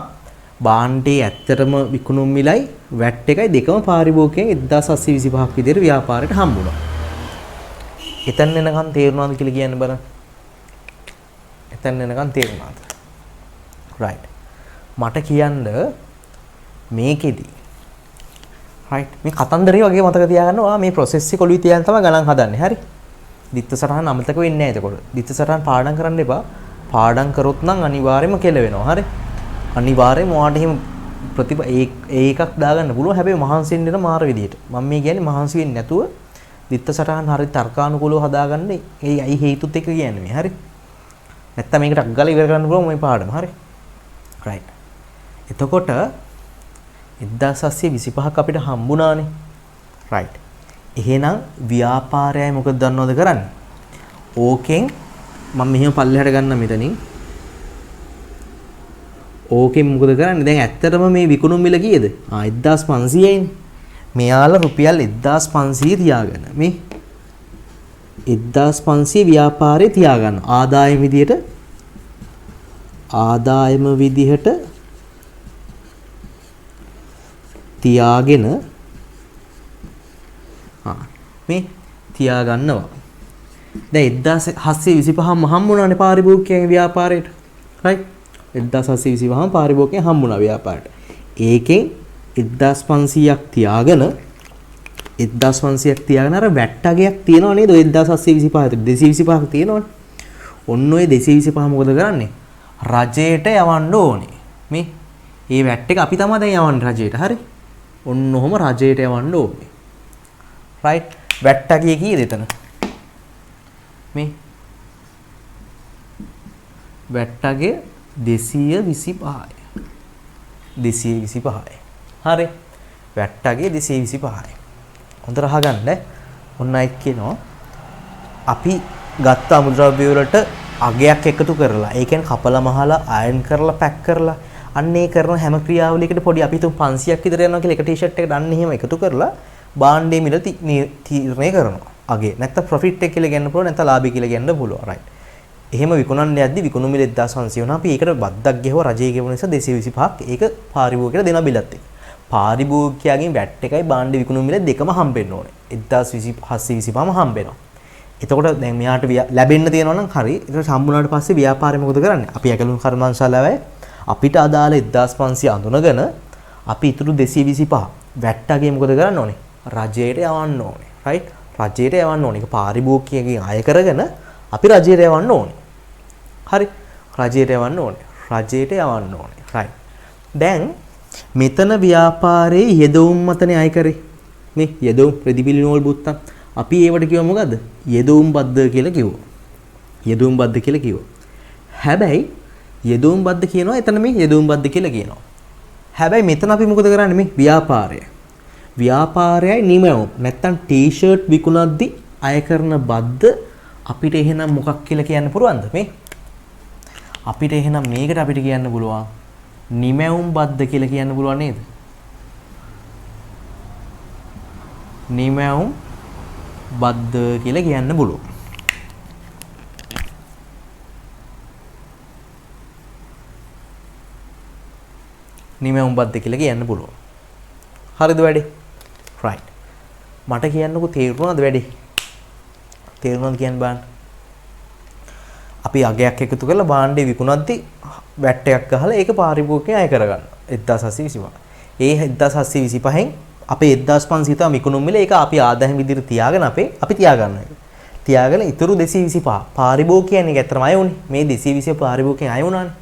බාණ්ඩේ ඇත්තටම විකුණුම් මිලයි වැට් එකයි දෙකම පාරිභෝගිකයන් 1725ක් විදිහට ව්‍යාපාරයට හම්බුණා. එතන එනකන් තේරුණාද කියලා කියන්න බලන්න. එතන එනකන් තේරුණාද? right. මට කියන්න මේකෙදි right මේ කතන්දරේ වගේ මතක තියාගන්න ඔයා මේ process එක ඔළුවේ තියාගෙන තමයි ගණන් හදන්නේ. හරි. දිත්ත සටහන අමතක වෙන්නේ නැහැ එතකොට. දිත්ත සටහන පාඩම් කරන්න එපා. පාඩම් කරොත් නම් අනිවාර්යයෙන්ම කෙල වෙනවා. හරි. අනිවාර්යයෙන්ම ඔයාට එහෙම ප්‍රතිප එකක් දාගන්න පුළුවන්. හැබැයි මහන්සි වෙන්න මාර විදියට. මම මේ කියන්නේ මහන්සි වෙන්නේ නැතුව දිත්ත සටහන් හරි තර්කානුකූලව හදාගන්න. ඒ අයි හේතුත් එක කියන්නේ මේ. හරි. නැත්තම් මේකට අග්ගලා ඉවර කරන්න පුළුවන් මේ පාඩම. හරි. right. එතකොට 1725ක් අපිට හම්බුණානේ. right. එහෙනම් ව්‍යාපාරයයි මොකද දන්නවද කරන්නේ? ඕකෙන් මම මෙහෙම පල්ලෙහාට ගන්න මෙතනින්. ඕකෙන් මොකද කරන්නේ? දැන් ඇත්තටම මේ විකුණුම් මිල කීයද? 1500යිනේ. මෙයාලා රුපියල් 1500 තියාගන්න. මේ 1500 ව්‍යාපාරේ තියාගන්න. ආදායම විදිහට තියාගෙන මේ තියාගන්නවා. දැන් 1725ම හම්බුණානේ පාරිභෝගිකයන්ගේ ව්‍යාපාරයට. right. 1725ම පාරිභෝගිකයන් හම්බුණා ව්‍යාපාරයට. ඒකෙන් 1500ක් තියාගෙන 1500ක් තියාගෙන අර වැට්ටගයක් තියෙනව නේද? 1725 ඇතුළේ 225ක් තියෙනවනේ. ඔන්න ඔය 225 මොකද කරන්නේ? රජයට යවන්න ඕනේ. මේ මේ වැට් එක අපි තමයි දැන් යවන්නේ රජයට. හරි. ඔන්න ඔහොම රජයට යවන්න ඕනේ. right. වැට්ටගිය කීයද එතන? මේ වැට්ටගේ 225යි. 225යි. හරි. වැට්ටගේ 225යි. හොඳට අහගන්න. ඔන්න අයිත් කියනවා අපි ගත්ත අමුද්‍රව්‍ය වලට අගයක් එකතු කරලා, ඒ කියන්නේ කපලා මහලා අයන් කරලා පැක් කරලා අන්න ඒ කරන හැම ක්‍රියාවලියකට පොඩි අපි තුන් 500ක් විතර යනවා කියලා එක ටී-ෂර්ට් එකකට අන්න එහෙම එකතු කරලා භාණ්ඩයේ මිල තීරණය කරනවා. අගේ නැත්නම් ප්‍රොෆිට් එක කියලා ගන්න පුළුවන්, නැත්නම් ලාභය කියලා ගන්න පුළුවන්. right. එහෙම විකුණන්න යද්දි විකුණු මිල 1500 වුණා. අපි ඒකට බද්දක් ගෙවුවා රජයේ ගෙවුන නිසා 225ක්. ඒක පාරිභෝගිකයට දෙන බිලත් එක්ක. පාරිභෝගිකයාගෙන් වැට් එකයි භාණ්ඩ විකුණු මිල දෙකම හම්බෙන්න ඕනේ. 1725ම හම්බෙනවා. එතකොට දැන් මෙයාට ලැබෙන්න තියෙනවා නම් හරි. ඒක හම්බුනාට පස්සේ ව්‍යාපාරය මොකද කරන්නේ? අපි ඇකලුම් කර්මාන්තශාලාවේ අපිට අදාළ 1500 අඳුනගෙන අපි ඊටු 225 වැට්ටගේ මොකද කරන්න ඕනේ? රජයට යවන්න ඕනේ. right. රජයට යවන්න ඕනේ. ඒක පාරිභෝගිකයෙක්ගෙන් අය කරගෙන අපි රජයට යවන්න ඕනේ. හරි. රජයට යවන්න ඕනේ. රජයට යවන්න ඕනේ. right. දැන් මෙතන ව්‍යාපාරයේ යෙදවුම් මතනේ අය කරේ. මේ යෙදවුම් ප්‍රතිපිලි නෝල් බුත්තම්. අපි ඒවට කියව මොකද්ද? යෙදවුම් බද්ද කියලා කිව්වා. යෙදවුම් බද්ද කියලා කිව්වා. හැබැයි යෙදවුම් බද්ද කියනවා එතන මේ යෙදවුම් බද්ද කියලා කියනවා. හැබැයි මෙතන අපි මොකද කරන්නේ මේ ව්‍යාපාරය. ව්‍යාපාරයයි නිමවුම්. නැත්තම් ටී-ෂර්ට් විකුණද්දි අය කරන බද්ද අපිට එහෙනම් මොකක් කියලා කියන්න පුළුවන්ද මේ? අපිට එහෙනම් මේකට අපිට කියන්න පුළුවන් නිමවුම් බද්ද කියලා කියන්න පුළුවන් නේද? නිමවුම් බද්ද කියලා කියන්න පුළුවන්. නිමවුම් බද්ද කියලා කියන්න පුළුවන්. හරිද වැඩේ? right. මට කියන්නකෝ තේරුණාද වැඩේ? තේරුණාද කියන්න බලන්න. අපි අගයක් එකතු කරලා භාණ්ඩේ විකුණද්දි වැට් එකක් ගහලා ඒක පාරිභෝගිකයන් අය කරගන්න. 1725. ඒ 1725න් අපේ 1500 තමයි විකුණුම් මිල. ඒක අපි ආදායම් විදිහට තියාගෙන අපි තියාගන්න එක. තියාගෙන ඊටු 225 පාරිභෝගිකයන් එක ඇත්තටම අය උනේ. මේ 220 පාරිභෝගිකයන් අය වුණානේ.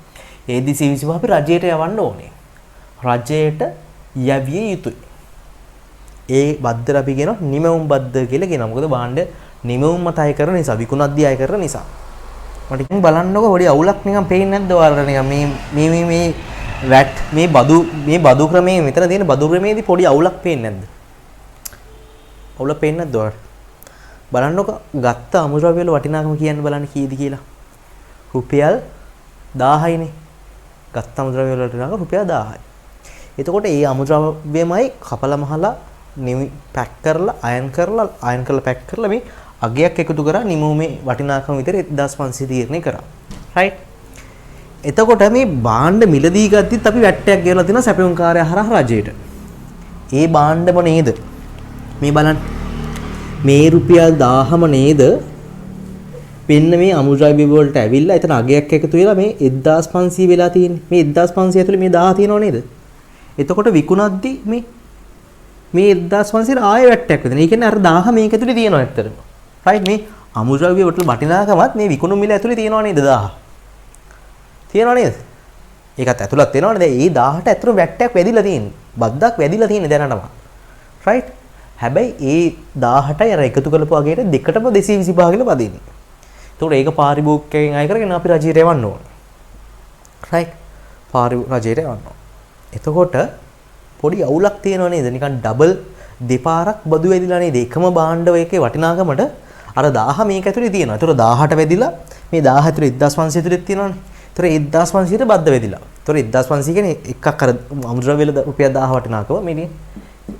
ඒ 225 අපි රජයට යවන්න ඕනේ. රජයට යවිය යුතුයි. ඒ බද්දට අපි කියනවා නිමවුම් බද්ද කියලා කියනවා. මොකද භාණ්ඩ නිමවුම් මත අය කරන නිසා, විකුණද්දී අය කරන නිසා. මට ඉතින් බලන්නකෝ පොඩි අවුලක් නිකන් පේන්නේ නැද්ද ඔයාලට නිකන් මේ වැට් මේ බදු ක්‍රමයේ මෙතන තියෙන බදු ක්‍රමයේදී පොඩි අවුලක් පේන්නේ නැද්ද? අවුලක් පේන්නේ නැද්ද ඔයාලට? බලන්නකෝ ගත්ත අමුද්‍රව්‍ය වල වටිනාකම කියන්න බලන්න කීයද කියලා. රුපියල් 1000යිනේ. ගත්ත අමුද්‍රව්‍ය වල වටිනාකම රුපියල් 1000යි. එතකොට මේ අමුද්‍රව්‍යමයි කපලා මහලා පැක් කරලා අයන් කරලා පැක් කරලා මේ අගයක් එකතු කරා නිමෝමේ වටිනාකම විතර 1500 තීරණය කරා. right. එතකොට මේ භාණ්ඩ මිලදී ගද්දිත් අපි වැට්ටයක් ගෙවලා තිනවා සැපයුම්කාරයා හරහා රජයට. ඒ භාණ්ඩම නේද මේ බලන්න මේ රුපියල් 1000ම නේද මෙන්න මේ අමුද්‍රව්‍ය වලට ඇවිල්ලා එතන අගයක් එකතු වෙලා මේ 1500 වෙලා තියෙන්නේ. මේ 1500 ඇතුලේ මේ 1000 තියෙනව නේද? එතකොට විකුණද්දි මේ 1500 ආයෙ වැට්ටයක් වෙනවා. ඒ කියන්නේ අර 1000 මේක ඇතුලේ තියෙනවා ඇත්තටම. රයිට් මේ අමුද්‍රව්‍ය වලට වටිනාකමත් මේ විකුණු මිල ඇතුලේ තියෙනව නේද 1000? තියෙනව නේද? ඒකත් ඇතුළත් වෙනවනේ. දැන් මේ 1000ට ඇතුළේ වැට්ටයක් වැදිලා තියෙන්නේ. බද්දක් වැදිලා තියෙන්නේ දැනටම. රයිට්? හැබැයි ඒ 1000ටයි අර එකතු කරපු අගයට දෙකටම 225 කියලා පදින්නේ. ඒතකොට ඒක පාරිභෝගිකයෙන් අය කරගෙන අපි රජයට එවන්න ඕනේ. රයිට්? රජයට එවන්න ඕනේ. එතකොට පොඩි අවුලක් තියෙනව නේද? නිකන් ඩබල් දෙපාරක් බදු වැදිලා නේද? එකම භාණ්ඩව එකේ වටිනාකමට අර 1000 මේක ඇතුලේ තියෙනවා. ඒතකොට 1000ට වැදිලා මේ 1000 ඇතුලේ 1500 ඇතුලේ තියෙනවනේ. ඒතකොට 1500ට බද්ද වැදිලා. ඒතකොට 1500 කියන්නේ එකක් අර අමුද්‍රව්‍ය වල රුපියල් 1000 වටිනාකම මේ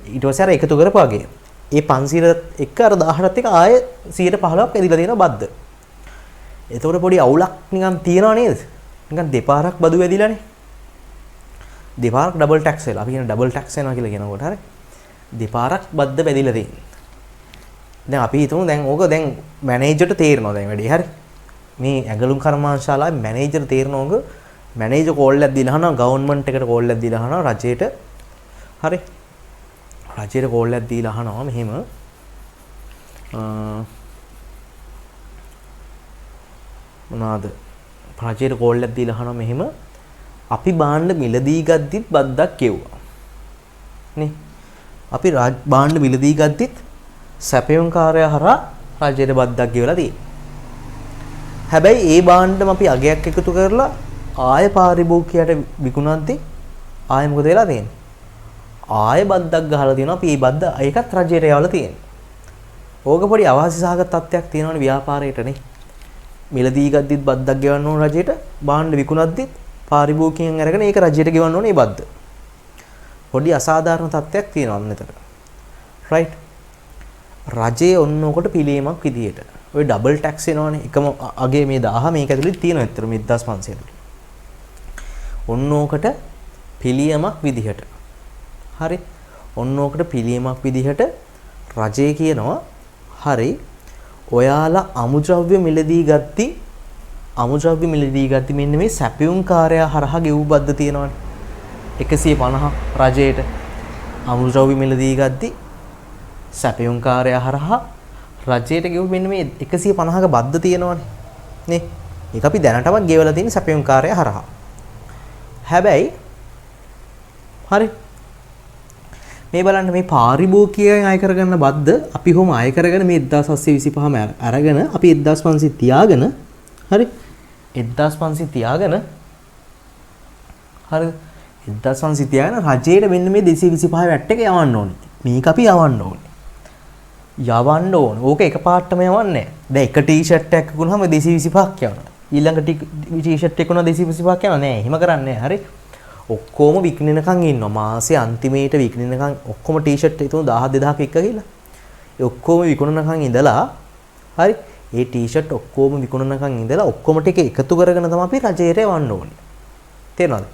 ඊට පස්සේ අර එකතු කරපුවාගේ. ඒ 500 එක අර 1000ටත් එක ආයෙ 115ක් වැදිලා තියෙනවා බද්ද. එතකොට පොඩි අවුලක් නිකන් තියනවා නේද? නිකන් දෙපාරක් බදු වැදිලානේ. දෙපාරක් ඩබල් ටැක්ස් වෙලා. අපි කියන ඩබල් ටැක්ස් වෙනවා කියලා කියනකොට හරි. දෙපාරක් බද්ද වැදිලා තියෙන්නේ. දැන් අපි හිතමු දැන් ඕක දැන් මැනේජර්ට තේරෙනවා දැන් වැඩි හරි. මේ ඇඟලුම් කර්මාන්තශාලාවේ මැනේජර් තේරෙනවා ඕක මැනේජර් කෝල් එකක් දීලා අහනවා ගවර්න්මන්ට් එකට කෝල් එකක් දීලා අහනවා රජයට හරි. රජයට කෝල් එකක් දීලා අහනවා මෙහෙම මොනවාද රජයට කෝල් එකක් දීලා අහනවා මෙහෙම අපි භාණ්ඩ මිලදී ගද්දිත් බද්දක් ගෙව්වා නේ අපි භාණ්ඩ මිලදී ගද්දිත් සැපයුම් කාර්යය හරහා රජයට බද්දක් ගෙවලා තියෙනවා. හැබැයි ඒ භාණ්ඩම අපි අගයක් එකතු කරලා ආය පාරිභෝගිකයට විකුණද්දී ආය මොකද වෙලා තියෙන්නේ? ආය බද්දක් ගහලා තියෙනවා. අපි මේ බද්ද ඒකත් රජයට යවලා තියෙනවා. ඕක පොඩි අවාසි සහගත තත්ත්වයක් තියෙනවනේ ව්‍යාපාරයේටනේ. මිලදී ගද්දිත් බද්දක් ගෙවන්න ඕන රජයට භාණ්ඩ විකුණද්දිත් පාරිභෝගිකයන් අරගෙන ඒක රජයට ගෙවන්න ඕනේ මේ බද්ද. පොඩි අසාධාරණ තත්ත්වයක් තියෙනවා අන්නතර. රයිට්. රජයේ ඔන්නෝකට පිළියමක් විදියට. ඔය ඩබල් ටැක්ස් එනවනේ. එකම අගේ මේ 1000 මේක ඇතුළේ තියෙනවා ඇත්තට මේ 1500 ඇතුළේ. ඔන්නෝකට පිළියමක් විදිහට. හරි. ඔන්නෝකට පිළියමක් විදිහට රජය කියනවා හරි ඔයාලා අමුද්‍රව්‍ය මිලදී ගත්ති මෙන්න මේ සැපයුම් කාර්යය හරහා ගෙවූ බද්ද තියෙනවනේ 150 රජයට අමුද්‍රව්‍ය මිලදී ගද්දි සැපයුම් කාර්යය හරහා රජයට ගෙවු මෙන්න මේ 150ක බද්ද තියෙනවනේ නේ ඒක අපි දැනටමත් ගෙවලා තියෙන සැපයුම් කාර්යය හරහා හැබැයි හරි මේ බලන්න මේ පාරිභෝගිකයන් අය කරගන්න බද්ද අපි කොහොම අය කරගෙන මේ 1725ම අරගෙන අපි 1500 තියාගෙන හරි 1500 තියාගෙන හරි 1500 තියාගෙන රජයට මෙන්න මේ 225 වැට් එක යවන්න ඕනේ. මේක අපි යවන්න ඕනේ. ඕක එකපාරටම යවන්නේ නැහැ. දැන් එක ටී-ෂර්ට් එකක් විකුණුවාම 225ක් යවනවා. ඊළඟ ටී-ෂර්ට් එක විකුණුවා 225ක් යවනවා නෑ. එහෙම කරන්නේ නැහැ. හරි. ඔක්කොම විකිනෙනකන් ඉන්නවා. මාසේ අන්තිමේට විකිනෙනකන් ඔක්කොම ටී-ෂර්ට් හිතමු 1000 2000ක් වික්ක කියලා. ඒ ඔක්කොම විකුණනකන් ඉඳලා හරි ඒ ටී-ෂර්ට් ඔක්කොම විකුණනකන් ඉඳලා ඔක්කොම ටික එකතු කරගෙන තමයි අපි රජයට යවන්න ඕනේ. තේරෙනවද?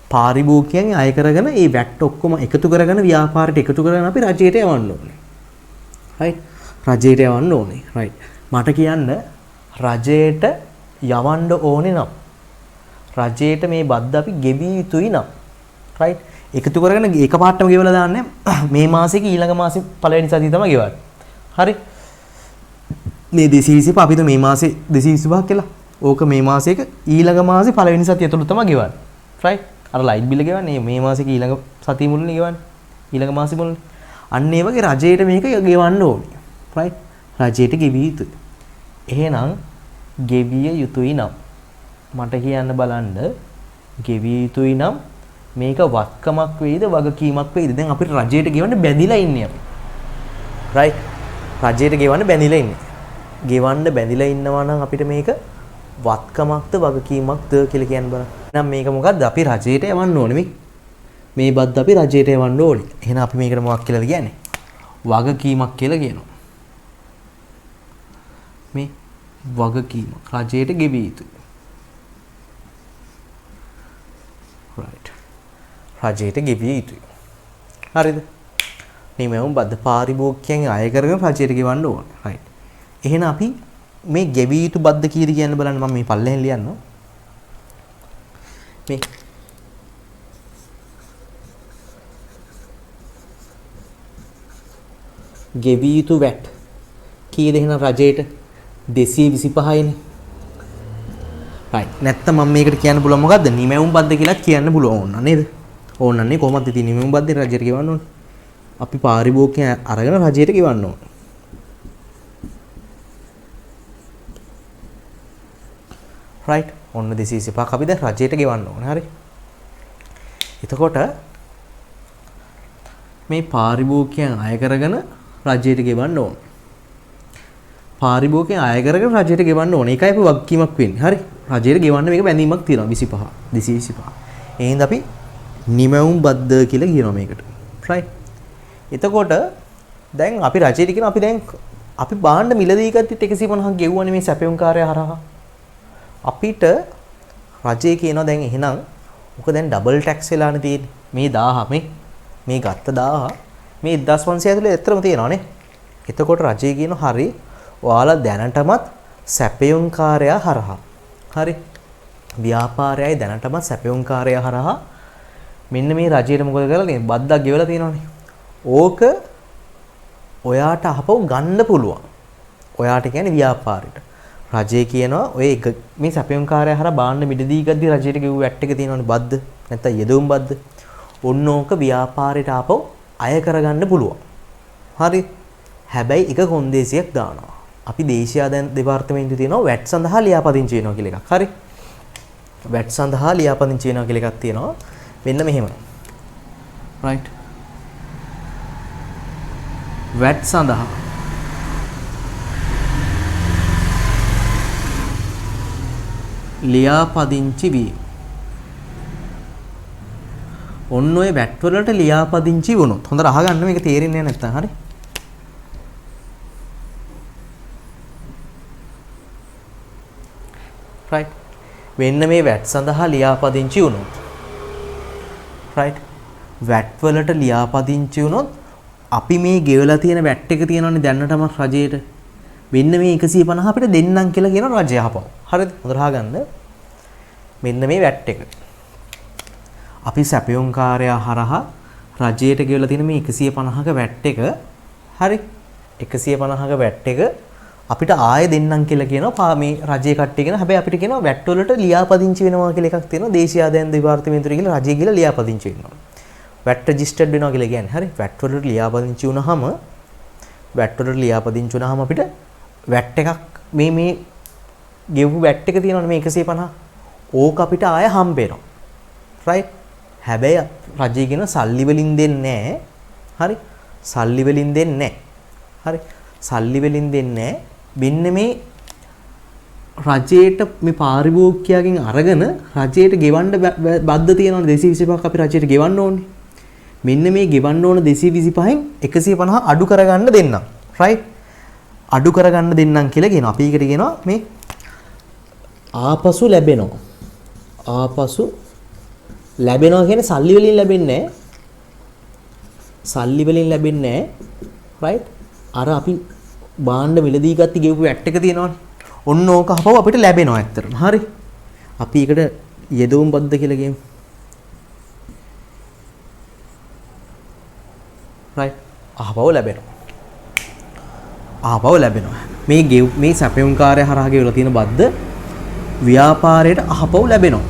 පාරිභෝගිකයන් අය කරගෙන ඒ වැට් ඔක්කොම එකතු කරගෙන ව්‍යාපාරයට එකතු කරගෙන අපි රජයට යවන්න ඕනේ. රයිට්. රජයට යවන්න ඕනේ. රයිට්. මට කියන්න රජයට යවන්න ඕනේ නම් රජයට මේ බද්ද අපි ගෙවිය යුතුයි නම් රයිට් එකතු කරගෙන එකපාරටම ගෙවලා දාන්නේ මේ මාසෙක ඊළඟ මාසෙ පළවෙනි සතිය තමයි ගෙවන්නේ හරි මේ 225 අපිට මේ මාසේ 225ක් කියලා ඕක මේ මාසෙක ඊළඟ මාසෙ පළවෙනි සතිය ඇතුළත තමයි ගෙවන්නේ රයිට් අර ලයිට් බිල ගෙවන්නේ මේ මාසෙක ඊළඟ සතිය මුල්නේ ගෙවන්නේ ඊළඟ මාසෙ මුල්නේ අන්න ඒ වගේ රජයට මේක ගෙවන්න ඕනේ රයිට් රජයට ගෙවිය යුතුයි එහෙනම් ගෙවිය යුතුයි නම් මට කියන්න බලන්න ගෙවිය යුතුයි නම් මේක වත්කමක් වෙයිද වගකීමක් වෙයිද දැන් අපිට රජයට ගෙවන්න බැඳිලා ඉන්නේ අපි රයිට් රජයට ගෙවන්න බැඳිලා ඉන්නේ ගෙවන්න බැඳිලා ඉන්නවා නම් අපිට මේක වත්කමක්ද වගකීමක්ද කියලා කියන්න බලන්න එහෙනම් මේක මොකද්ද අපි රජයට යවන්න ඕනේ මේ බද්ද අපි රජයට යවන්න ඕනේ එහෙනම් අපි මේකට මොකක් කියලාද කියන්නේ වගකීමක් කියලා කියනවා මේ වගකීම රජයට ගෙවිය යුතුයි right රජයට ගෙවිය යුතුයි හරිද නිමැවුම් බද්ද පාරිභෝගිකයන් අය කරගෙන රජයට ගෙවන්න ඕන. රයිට්. එහෙනම් අපි මේ ගෙවිය යුතු බද්ද කීයද කියන්න බලන්න මම මේ පල්ලෙහෙන් ලියන්නම්. මේ ගෙවිය යුතු වැට් කීයද එහෙනම් රජයට 225යිනේ. රයිට්. නැත්තම් මම මේකට කියන්න පුළුවන් මොකද්ද? නිමැවුම් බද්ද කියලා කියන්න පුළුවන් ඕන නේද? ඕනන්නේ කොහොමද ඉතින් නිමැවුම් බද්දේ රජයට ගෙවන්න ඕනේ. අපි පාරිභෝගිකයන් අරගෙන රජයට ගෙවන්න ඕනේ. රයිට්. ඔන්න 225ක් අපි දැන් රජයට ගෙවන්න ඕනේ. හරි. එතකොට මේ පාරිභෝගිකයන් අය කරගෙන රජයට ගෙවන්න ඕන. පාරිභෝගිකයන් අය කරගෙන රජයට ගෙවන්න ඕන. ඒකයි අපි වගකීමක් වෙන්නේ. හරි. රජයට ගෙවන්න මේක බැඳීමක් තියෙනවා 25. 225. එහෙනම් අපි නිමැවුම් බද්ද කියලා කියනවා මේකට. රයිට්. එතකොට දැන් අපි රජයට කියන අපි බාණ්ඩ මිලදී ගත්තත් 150ක් ගෙවුවනේ මේ සැපයුම් කාර්යය හරහා. අපිට රජය කියනවා දැන් එහෙනම් මොක දැන් ඩබල් ටැක්ස් වෙලානේ තියෙන්නේ. මේ 1000 මේ ගත්ත 1000 මේ 1500 ඇතුලේ ඇත්තටම තියෙනවානේ. එතකොට රජය කියනවා හරි ඔයාලා දැනටමත් සැපයුම් කාර්යය හරහා. හරි. ව්‍යාපාරයයි දැනටමත් සැපයුම් කාර්යය හරහා මෙන්න මේ රජයට මොකද කරලා තියෙන්නේ? බද්දක් ගෙවලා තියෙනවානේ. ඕක ඔයාට අහපව් ගන්න පුළුවන්. ඔයාට කියන්නේ ව්‍යාපාරෙට. රජය කියනවා ඔය මේ සැපයුම් කාර්යය හරහා බාණ්ඩ මිලදී ගද්දි රජයට ගෙවු වැට් එක තියෙනවානේ බද්ද. නැත්නම් යෙදුම් බද්ද. ඔන්න ඕක ව්‍යාපාරයට ආපහු අය කරගන්න පුළුවන්. හරි. හැබැයි එක කොන්දේසියක් දානවා. අපි දේශීය ආදායම් දෙපාර්තමේන්තුවේ තියෙනවා වැට් සඳහා ලියාපදිංචි වෙනවා කියලා එකක්. හරි. වැට් සඳහා ලියාපදිංචි වෙනවා කියලා එකක් තියෙනවා. මෙන්න මෙහෙම. රයිට්. වැට් සඳහා ලියාපදිංචි වීම. ඔන්න ඔය වැට් වලට ලියාපදිංචි වුණොත් හොඳට අහගන්න මේක තේරෙන්නේ නැත්නම් හරි. රයිට්. වෙන්න මේ වැට් සඳහා ලියාපදිංචි වුණොත්. රයිට්. වැට් වලට ලියාපදිංචි වුණොත් අපි මේ ගෙවලා තියෙන වැට් එක තියෙනවනේ දැන්නටම රජයට. මෙන්න මේ 150 අපිට දෙන්නම් කියලා කියන රජය අහපව. හරිද? හොඳට අහගන්න. මෙන්න මේ වැට් එක. අපි සැපයුම් කාර්යය හරහා රජයට ගෙවලා තියෙන මේ 150ක වැට් එක හරි 150ක වැට් එක අපිට ආයෙ දෙන්නම් කියලා කියනවා මේ රජයේ කට්ටිය කියන හැබැයි අපිට කියනවා වැට් වලට ලියාපදිංචි වෙනවා කියලා එකක් තියෙනවා දේශීය ආදායම් දෙපාර්තමේන්තුවේ කියලා රජය කියලා ලියාපදිංචි වෙනවා වැට් රෙජිස්ටර්ඩ් වෙනවා කියලා කියන්නේ හරි වැට් වලට ලියාපදිංචි වුණාම අපිට වැට් එකක් මේ ගෙවපු වැට් එක තියෙනවනේ මේ 150 ඕක අපිට ආයෙ හම්බ වෙනවා රයිට් හැබැයි රජය කියන සල්ලි වලින් දෙන්නේ නැහැ. හරි? සල්ලි වලින් දෙන්නේ නැහැ. හරි? සල්ලි වලින් දෙන්නේ නැහැ. මෙන්න මේ රජයට මේ පාරිභෝගිකයාගෙන් අරගෙන රජයට ගෙවන්න බද්ද තියෙනවනේ 225ක් අපි රජයට ගෙවන්න ඕනේ. මෙන්න මේ ගෙවන්න ඕන 225න් 150 අඩු කරගන්න දෙන්නම්. රයිට්? අඩු කරගන්න දෙන්නම් කියලා කියනවා. අපි ඒකට කියනවා මේ ආපසු ලැබෙනවා. ආපසු ලැබෙනවා කියන්නේ සල්ලි වලින් ලැබෙන්නේ නැහැ. සල්ලි වලින් ලැබෙන්නේ නැහැ. රයිට්? අර අපි බාණ්ඩ මිලදී ගත්ත ගෙවපු වැට් එක තියෙනවනේ. ඔන්න ඕක අහපුව අපිට ලැබෙනවා ඇත්තටම. හරි? අපි ඒකට යෙදවුම් බද්ද කියලා කියමු. රයිට්? අහපුව ලැබෙනවා. අහපුව ලැබෙනවා. මේ සැපයුම් කාර්යය හරහා ගෙවලා තියෙන බද්ද ව්‍යාපාරයට අහපුව ලැබෙනවා.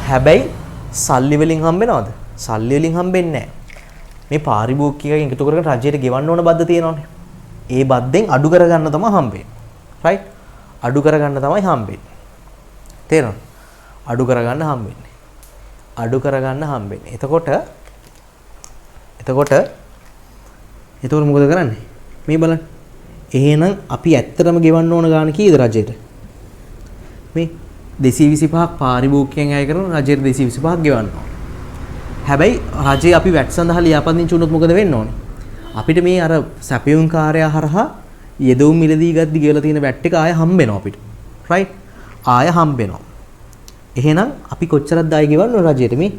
හැබැයි සල්ලි වලින් හම්බෙනවද? සල්ලි වලින් හම්බෙන්නේ නැහැ. මේ පාරිභෝගිකයන් එකතු කරගෙන රජයට ගෙවන්න ඕන බද්ද තියෙනවනේ. ඒ බද්දෙන් අඩු කරගන්න තමයි හම්බෙන්නේ. රයිට්? අඩු කරගන්න තමයි හම්බෙන්නේ. තේරෙනවද? අඩු කරගන්න හම්බෙන්නේ. අඩු කරගන්න හම්බෙන්නේ. එතකොට මොකද කරන්නේ? මේ බලන්න. එහෙනම් අපි ඇත්තටම ගෙවන්න ඕන ගාන කීයද රජයට? මේ 225ක් පාරිභෝගිකයන් අය කරන රජයට 225ක් ගෙවන්න ඕන. හැබැයි රජයේ අපි වැට් සඳහා ලියාපදිංචි වුණොත් මොකද වෙන්න ඕනේ? අපිට මේ අර සැපයුම් කාර්යය හරහා යෙදවුම් මිලදී ගද්දි ගෙවලා තියෙන වැට් එක ආය හම්බෙනවා අපිට. රයිට්? ආය හම්බෙනවා. එහෙනම් අපි කොච්චරක්ද ආය ගෙවන්න ඕන රජයට මේ?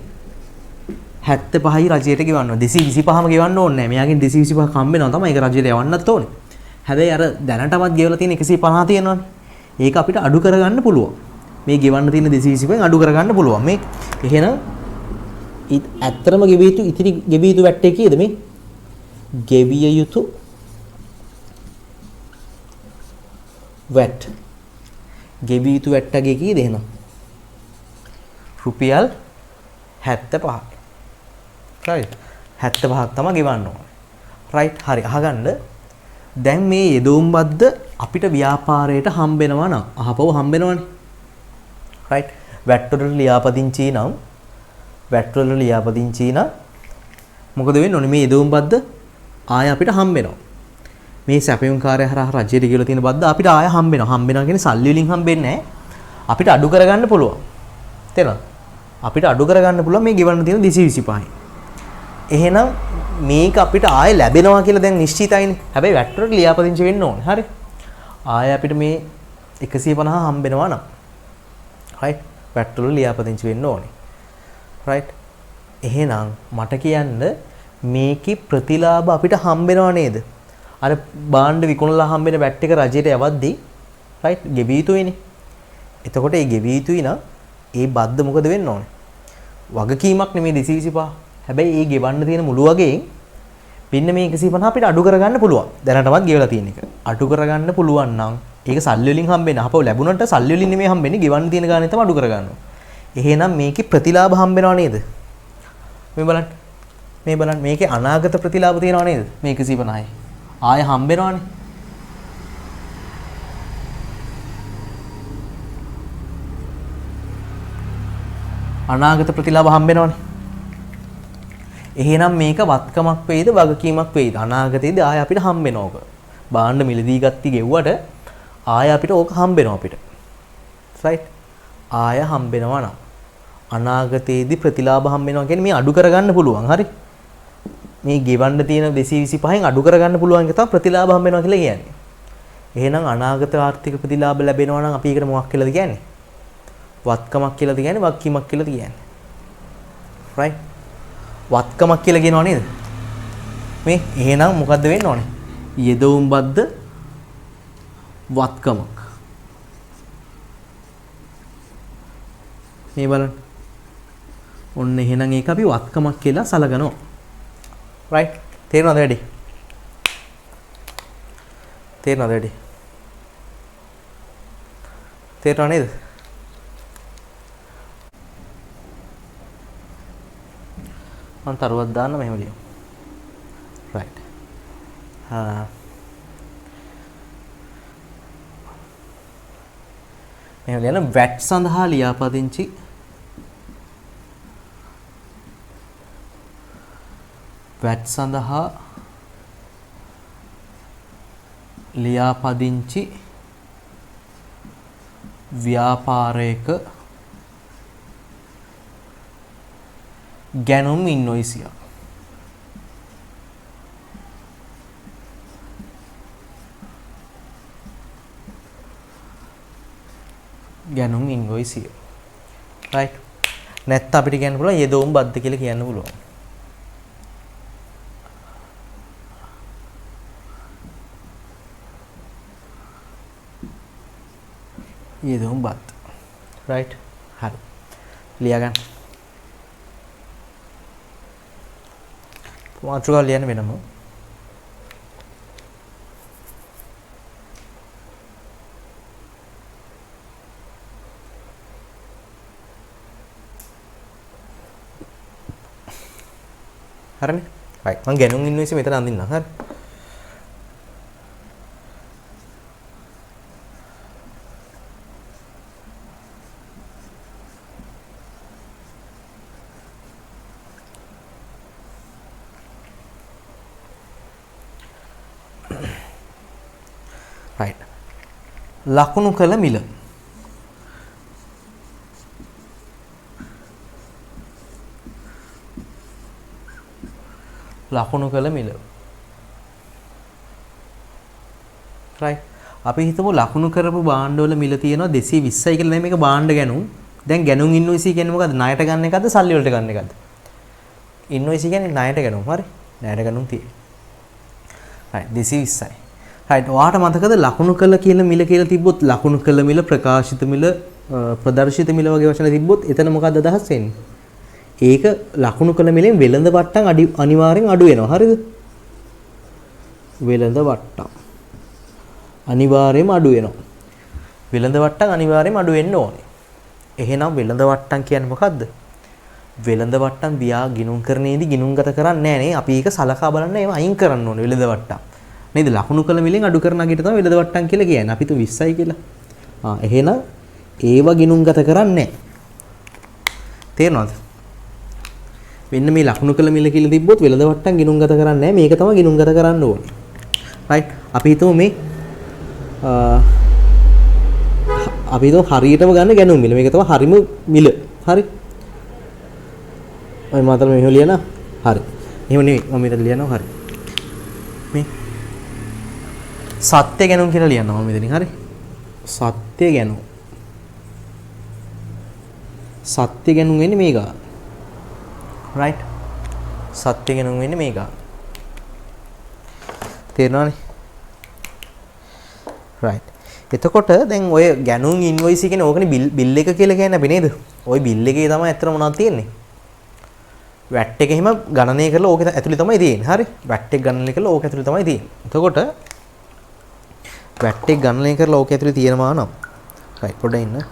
75යි රජයට ගෙවන්න ඕනේ. 225ම ගෙවන්න ඕනේ නැහැ. මෙයාගෙන් 225 කම් වෙනවා තමයි. ඒක රජයට යවන්නත් ඕනේ. හැබැයි අර දැනටමත් ගෙවලා තියෙන 150 තියෙනවනේ. ඒක අපිට අඩු කරගන්න පුළුවන්. මේ ගෙවන්න තියෙන 225න් අඩු කරගන්න පුළුවන්. මේ එහෙනම් ඇත්තටම ගෙවිය යුතු ඉතිරි ගෙවිය යුතු වැට්ටේ කීයද මේ? ගෙවිය යුතු වැට්. ගෙවිය යුතු වැට්ටගේ කීයද එහෙනම්? රුපියල් 75යි. right 75ක් තමයි ගෙවන්න ඕනේ. right හරි අහගන්න. දැන් මේ යෙදවුම් බද්ද අපිට ව්‍යාපාරයට හම්බෙනවා නම් අහපව හම්බෙනවනේ. right වැට් වලට ලියාපදිංචි නම් මොකද වෙන්නේ? ඕනේ මේ යෙදවුම් බද්ද ආය අපිට හම්බෙනවා. මේ සැපයුම් කාර්ය හරහා රජයට කියලා තියෙන බද්ද අපිට ආය හම්බෙනවා. හම්බෙනවා කියන්නේ සල්ලි වලින් හම්බෙන්නේ නැහැ. අපිට අඩු කරගන්න පුළුවන්. තේරෙනවද? අපිට අඩු කරගන්න පුළුවන් මේ ගෙවන්න තියෙන 225යි. එහෙනම් මේක අපිට ආයෙ ලැබෙනවා කියලා දැන් නිශ්චිතයිනේ. හැබැයි වැට් වලට ලියාපදිංචි වෙන්න ඕනේ. හරි. ආයෙ අපිට මේ 150 හම්බෙනවා නම් right වැට් වල ලියාපදිංචි වෙන්න ඕනේ. right එහෙනම් මට කියන්න මේකේ ප්‍රතිලාභ අපිට හම්බෙනව නේද? අර බාණ්ඩ විකුණලා හම්බෙන වැට් එක රජයට යවද්දී right ගෙවිය යුතුයිනේ. එතකොට ඒ ගෙවිය යුතුයි නම් ඒ බද්ද මොකද වෙන්න ඕනේ? වගකීමක් නෙමෙයි 225. හැබැයි ඒ ගෙවන්න තියෙන මුළු වගේන් පින්න මේ 150 අපිට අඩු කරගන්න පුළුවන්. දැනටමත් ගෙවලා තියෙන එක. අඩු කරගන්න පුළුවන් නම් ඒක සල්ලි වලින් හම්බෙන්නේ. අපව ලැබුණට සල්ලි වලින් නෙමෙයි හම්බෙන්නේ. ගෙවන්න තියෙන ගානේ තමයි අඩු කරගන්නවා. එහෙනම් මේකේ ප්‍රතිලාභ හම්බෙනව නේද? මේ බලන්න. මේකේ අනාගත ප්‍රතිලාභ තියෙනව නේද? මේ 150යි. ආය හම්බෙනවනේ. අනාගත ප්‍රතිලාභ හම්බෙනවනේ. එහෙනම් මේක වත්කමක් වෙයිද වගකීමක් වෙයිද? අනාගතයේදී ආය අපිට හම්බෙනවා ඕක. බාණ්ඩ මිලදී ගත්ති ගෙව්වට ආය අපිට ඕක හම්බෙනවා අපිට. right? ආය හම්බෙනවා නම් අනාගතයේදී ප්‍රතිලාභ හම්බෙනවා කියන්නේ මේ අඩු කරගන්න පුළුවන්. හරි? මේ ගෙවන්න තියෙන 225න් අඩු කරගන්න පුළුවන් එක තමයි ප්‍රතිලාභ හම්බෙනවා කියලා කියන්නේ. එහෙනම් අනාගත ආර්ථික ප්‍රතිලාභ ලැබෙනවා නම් අපි ඒකට මොකක් කියලාද කියන්නේ? වත්කමක් කියලාද කියන්නේ වගකීමක් කියලාද කියන්නේ? right? වත්කමක් කියලා කියනවා නේද? මේ එහෙනම් මොකද්ද වෙන්න ඕනේ? යෙදවුම් බද්ද වත්කමක්. මේ බලන්න. ඔන්න එහෙනම් ඒක අපි වත්කමක් කියලා සලකනවා. right? තේරෙනවද වැඩි? තේරෙනවද නේද? මම තරුවක් දාන්න මෙහෙම ලියමු. right. මෙහෙම ලියන VAT සඳහා ලියාපදිංචි VAT සඳහා ලියාපදිංචි ව්‍යාපාරයක ගැනුම් ඉන්වොයිසියක්. ගැනුම් ඉන්වොයිසිය. right. නැත්නම් අපිට කියන්න පුළුවන් යෙදවුම් බද්ද කියලා කියන්න පුළුවන්. යෙදවුම් බද්ද. right. හරි. ලියා ගන්න. මාතෘකාව ලියන්න වෙනම. හරිනේ. right. මම ගැනුම් ඉන්වොයිස් මෙතන අඳින්නම්. හරි. right. ලකුණු කළ මිල. ලකුණු කළ මිල. right. අපි හිතමු ලකුණු කරපු භාණ්ඩවල මිල තියෙනවා 220යි කියලා. මේක භාණ්ඩ ගැනුම්. දැන් ගැනුම් ඉන්වොයිස් කියන්නේ මොකද්ද? ණයට ගන්න එකද සල්ලි වලට ගන්න එකද? ඉන්වොයිස් කියන්නේ ණයට ගැනුම්. හරි. ණයට ගැනුම් තියෙන්නේ. right 220යි. right ඔයාට මතකද ලකුණු කළ කියලා මිල කියලා තිබ්බොත් ලකුණු කළ මිල ප්‍රකාශිත මිල ප්‍රදර්ශිත මිල වගේ වචන තිබ්බොත් එතන මොකක්ද අදහස් වෙන්නේ? ඒක ලකුණු කළ මිලෙන් වෙළඳ වට්ටම් අනිවාර්යෙන් අඩු වෙනවා. හරිද? වෙළඳ වට්ටම් අනිවාර්යෙන්ම අඩු වෙනවා. වෙළඳ වට්ටම් අනිවාර්යෙන්ම අඩු වෙන්න ඕනේ. එහෙනම් වෙළඳ වට්ටම් කියන්නේ මොකද්ද? වෙළඳ වට්ටම් ව්‍යා ගිණුම් කරන්නේදී ගිණුම්ගත කරන්නේ නැහැ නේ. අපි ඒක සලකා බලන්න ඒව අයින් කරන්න ඕනේ වෙළඳ වට්ටම්. නේද? ලකුණු කළ මිලෙන් අඩු කරන අගට තමයි වෙළඳ වට්ටම් කියලා කියන්නේ. අපි තු 20යි කියලා. එහෙනම් ඒව ගිණුම්ගත කරන්නේ නැහැ. තේරෙනවද? මෙන්න මේ ලකුණු කළ මිල කියලා තිබ්බොත් වෙළඳ වට්ටම් ගිණුම්ගත කරන්නේ නැහැ. මේක තමයි ගිණුම්ගත කරන්න ඕනේ. right අපි හිතමු මේ අපි හිතමු හරියටම ගන්න ගැනුම් මිල. මේක තමයි හරිම මිල. හරි. ඔය මාතර මෙහෙම ලියනවා. හරි. එහෙම නෙවෙයි. මම මෙතන ලියනවා. හරි. මේ සත්‍ය ගැනුම් කියලා ලියනවා මම මෙතනින්. හරි. සත්‍ය ගැනුම්. සත්‍ය ගැනුම් වෙන්නේ මේක. right. සත්‍ය ගැනුම් වෙන්නේ මේක. තේරෙනවනේ? right. එතකොට දැන් ඔය ගැනුම් ඉන්වොයිස් කියන්නේ ඕකනේ බිල් එක කියලා කියන්නේ අපි නේද? ওই බිල් එකේ තමයි ඇත්තට මොනවද තියෙන්නේ? වැට් එක එහෙම ගණනය කරලා ඕක ඇතුලේ තමයි තියෙන්නේ. හරි. වැට් එක ගණනය කරලා ඕක ඇතුලේ තමයි තියෙන්නේ. එතකොට වැට් එක ගණනය කරලා ඕක ඇතුලේ තියෙනවා නම් right පොඩ්ඩක් ඉන්න.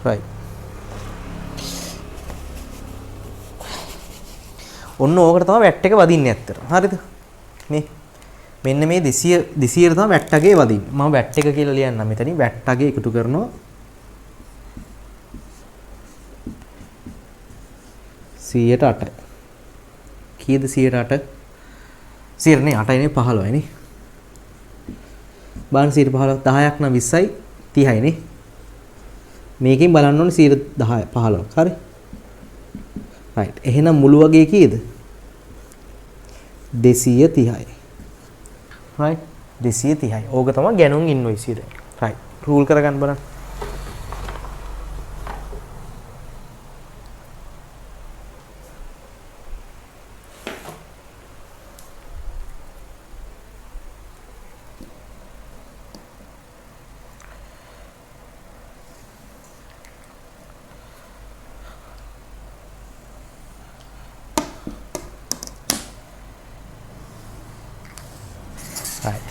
right ඔන්න ඕකට තමයි වැට් එක වදින්නේ ඇත්තට. හරිද? මේ මෙන්න මේ 200 තමයි වැට් අගේ වදින්නේ. මම වැට් එක කියලා ලියන්නම් මෙතනින්. වැට් අගේ එකතු කරනවා 108යි. කීයද 108? 100 නේ 8යි නේ 15යි නේ. බාන 115 10ක් නම් 20යි 30යි නේ. මේකෙන් බලන්න ඕනේ 10 15ක්. හරි. right එහෙනම් මුළු වගේ කීයද? 230යි. right 230යි. ඕක තමයි ගැනුම් ඉන්වොයිස් එක. right රූල් කරගන්න බලන්න. right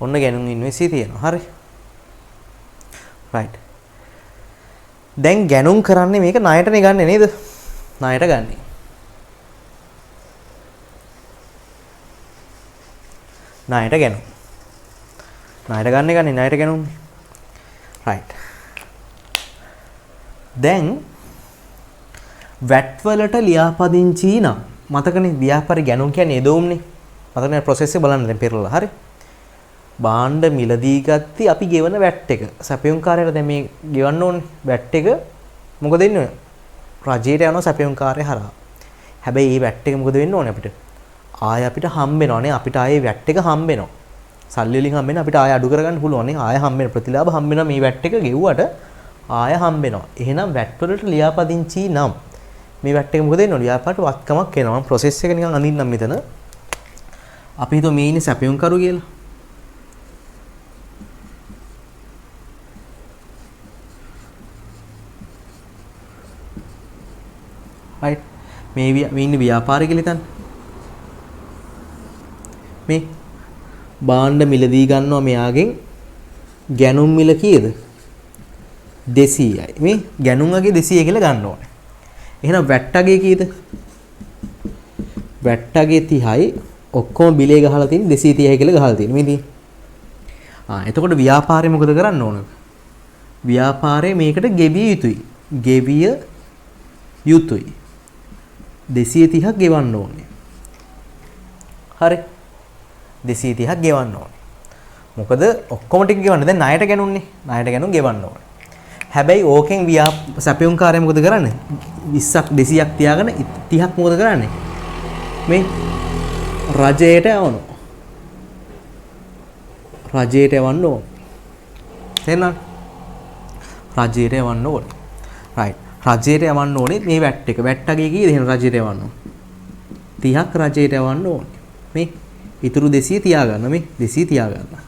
ඔන්න ගැනුම් ඉන්වොයිස් තියෙනවා. හරි. right දැන් ගැනුම් කරන්නේ මේක ණයටනේ ගන්නෙ නේද? ණයට ගන්නෙ. ණයට ගැනුම්. ණයට ගන්නේ ණයට ගැනුම්. right දැන් වැට් වලට ලියාපදිංචි නම් මතකනේ ව්‍යාපාරي ගැනුම් කියන්නේ එදෝම්නේ. මතකනේ ප්‍රොසෙස් එක බලන්න දැන් පෙරලා. හරි. භාණ්ඩ මිලදී ගත්ති අපි ගෙවන වැට් එක. සැපයුම්කාරයට දැන් මේ ගෙවන්න ඕනේ. වැට් එක මොකද වෙන්නේ? රජයට යනවා සැපයුම්කාරය හරහා. හැබැයි මේ වැට් එක මොකද වෙන්න ඕනේ අපිට? ආය අපිට හම්බ වෙනවනේ. අපිට ආයේ වැට් එක හම්බ වෙනවා. සල්ලි වලින් හම්බ වෙන අපිට ආය අඩු කරගන්න පුළුවන් නේ. ආය හම්බ වෙන ප්‍රතිලාභ හම්බ වෙනවා මේ වැට් එක ගෙවුවට ආය හම්බ වෙනවා. එහෙනම් වැට් වලට ලියාපදිංචි නම් මේ වැට් එක මොකද වෙන්නේ? ලියාපට වත්කමක් එනවා. මම ප්‍රොසෙස් එක නිකන් අඳින්නම් මෙතන. අපි හිතුව මේ ඉන්නේ සැපයුම්කරු කියලා. right මේ ඉන්නේ ව්‍යාපාරي කියලා හිතන්න. මේ භාණ්ඩ මිලදී ගන්නවා මෙයාගෙන් ගැනුම් මිල කීයද? 200යි. මේ ගැනුම් අගේ 200 කියලා ගන්න ඕනේ. එහෙනම් වැට් අගේ කීයද? වැට් අගේ 30යි. ඔක්කොම බිලේ ගහලා තියෙන්නේ 230යි කියලා ගහලා තියෙන්නේ. මේ තියෙන්නේ. එතකොට ව්‍යාපාරේ මොකද කරන්න ඕන? ව්‍යාපාරේ මේකට ගෙවිය යුතුයි. ගෙවිය යුතුයි. 230ක් ගෙවන්න ඕනේ. හරි. 230ක් ගෙවන්න ඕනේ. මොකද ඔක්කොම ටික ගෙවන්න දැන් ණයට ගනුන්නේ. ණයට ගනුම් ගෙවන්න ඕනේ. හැබැයි ඕකෙන් සැපයුම්කාරය මොකද කරන්නේ? 20ක් 200ක් තියාගෙන 30ක් මොකද කරන්නේ? මේ රජයට යවනවා. රජයට යවන්න ඕනේ. තේරුණාද? රජයට යවන්න ඕනේ. රයිට්. රජයට යවන්න ඕනේ මේ වැට් එක. වැට් අගේ කීයද එහෙනම් රජයට යවන්න? 30ක් රජයට යවන්න ඕනේ. මේ ඉතුරු 200 තියාගන්න මේ 200 තියාගන්න.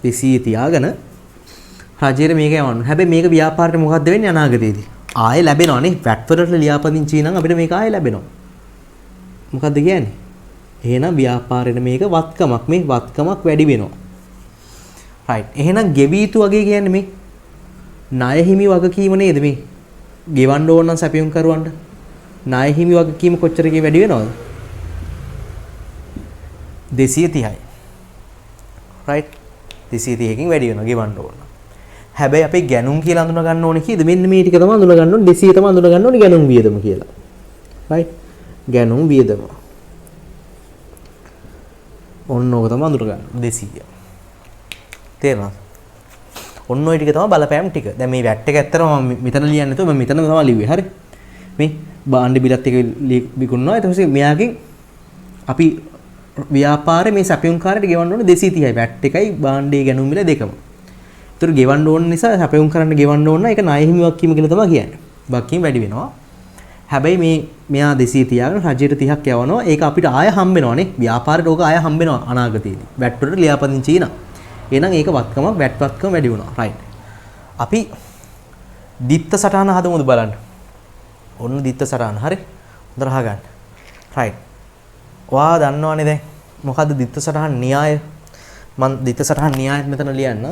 200 තියාගෙන රජයට මේක යවන්න. හැබැයි මේක ව්‍යාපාරයට මොකද්ද වෙන්නේ අනාගතයේදී? ආයෙ ලැබෙනවා නේ. වැට් වලට ලියාපදිංචි නම් අපිට මේක ආයෙ ලැබෙනවා. මොකද්ද කියන්නේ? එහෙනම් ව්‍යාපාරයට මේක වත්කමක්. මේ වත්කමක් වැඩි වෙනවා. රයිට්. එහෙනම් ගෙවී යුතු වගේ කියන්නේ මේ ණය හිමි වගකීම නේද මේ? ගෙවන්න ඕන නම් සැපයුම් කරුවන්ට ණය හිමි වගකීම කොච්චරකින් වැඩි වෙනවද? 230යි. රයිට්. 230කින් වැඩි වෙනවා ගෙවන්න ඕන. හැබැයි අපි ගැනුම් කියලා අඳුන ගන්න ඕනේ කීයද? මෙන්න මේ ටික තමයි අඳුන ගන්න ඕනේ. 200 තමයි අඳුන ගන්න ඕනේ ගැනුම් වියදම කියලා. රයිට්. ගැනුම් වියදම. ඔන්න ඕක තමයි අඳුර ගන්න 200. තේරෙනවද? ඔන්න ඔය ටික තමයි බලපෑම් ටික. දැන් මේ වැට් එක ඇත්තටම මම මෙතන ලියන්නේ නැතුව මම මෙතන තමයි ලිව්වේ. හරි. මේ භාණ්ඩ බිලත් එක විකුණනවා. ඊට පස්සේ මෙයාගෙන් අපි ව්‍යාපාරේ මේ සැපයුම්කාරයට ගෙවන්න ඕනේ 230යි. වැට් එකයි භාණ්ඩයේ ගැනුම් මිල දෙකම. ඒතර ගෙවන්න ඕන නිසා සැපයුම් කරන්න ගෙවන්න ඕන ඒක ණය හිමි වක්කීම කියලා තමයි කියන්නේ. වක්කීම වැඩි වෙනවා. හැබැයි මෙයා 200 තියාගෙන රජයට 30ක් යවනවා. ඒක අපිට ආය හම්බ වෙනවනේ. ව්‍යාපාරයට ඕක ආය හම්බ වෙනවා අනාගතයේදී. වැට් වලට ලියාපදිංචි වෙනවා. එහෙනම් ඒක වත්කමක් වැට් වත්කම වැඩි වුණා. රයිට්. අපි දිත්ත සටහන හදමුද බලන්න. ඔන්න දිත්ත සටහන. හරි. හොඳට අහගන්න. රයිට්. ඔයා දන්නවනේ දැන් මොකද්ද දිත්ත සටහන් න්‍යාය? මම දිත්ත සටහන් න්‍යායත් මෙතන ලියන්න.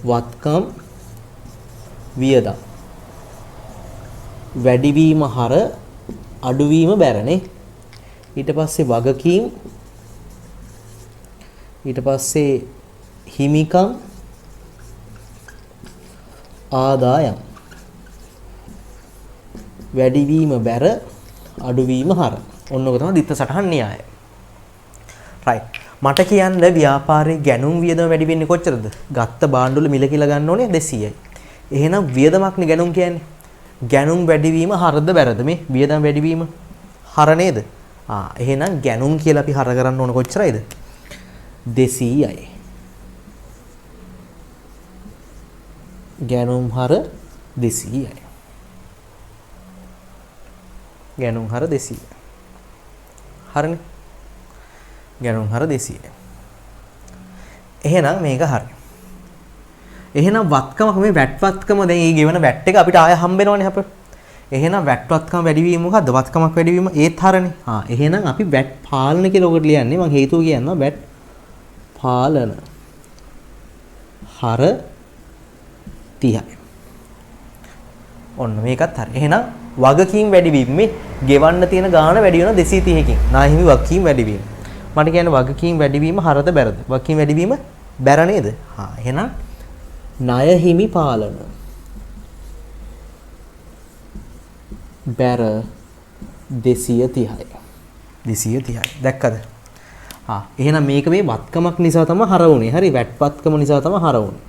වත්කම් වියදම් වැඩිවීම හර අඩුවීම බැරනේ. ඊට පස්සේ වගකීම් ඊට පස්සේ හිමිකම් ආදායම් වැඩිවීම බැර අඩුවීම හර. ඔන්න ඔක තමයි දිත්ත සටහන් න්‍යාය. රයිට්. මට කියන්න ව්‍යාපාරයේ ගැනුම් වියදම වැඩි වෙන්නේ කොච්චරද? ගත්ත භාණ්ඩ වල මිල කියලා ගන්න ඕනේ 200යි. එහෙනම් වියදමක්නේ ගැනුම් කියන්නේ. ගැනුම් වැඩිවීම හරද බැරද මේ වියදම් වැඩිවීම හර නේද? එහෙනම් ගැනුම් කියලා අපි හර කරන්න ඕන කොච්චරයිද? 200යි. ගැනුම් හර 200යි. ගැනුම් හර 200යි. හරිනේ. ගැනුම් හර 200යි. එහෙනම් මේක හරි. එහෙනම් වත්කමක් මේ වැට් වත්කම දැන් මේ ගෙවන වැට් එක අපිට ආය හම්බ වෙනවනේ අපිට. එහෙනම් වැට් වත්කම වැඩි වීම මොකද්ද? වත්කමක් වැඩි වීම ඒත් හරනේ. එහෙනම් අපි වැට් පාලන කියලා ඔකට ලියන්නේ. මම හේතුව කියන්නම් වැට් පාලන හර 30යි. ඔන්න මේකත් හරි. එහෙනම් වගකීම් වැඩි වීම මේ ගෙවන්න තියෙන ගාණ වැඩි වෙනවා 230කින්. ණය හිමි වගකීම් වැඩි වීම. මට කියන්නේ වගකීම් වැඩි වීම හරද බැරද? වගකීම් වැඩි වීම බැර නේද? එහෙනම් ණය හිමි පාලන බැර 230යි. 230යි. දැක්කද? එහෙනම් මේක මේ වත්කමක් නිසා තමයි හර වුනේ. හරි වැට් වත්කම නිසා තමයි හර වුනේ.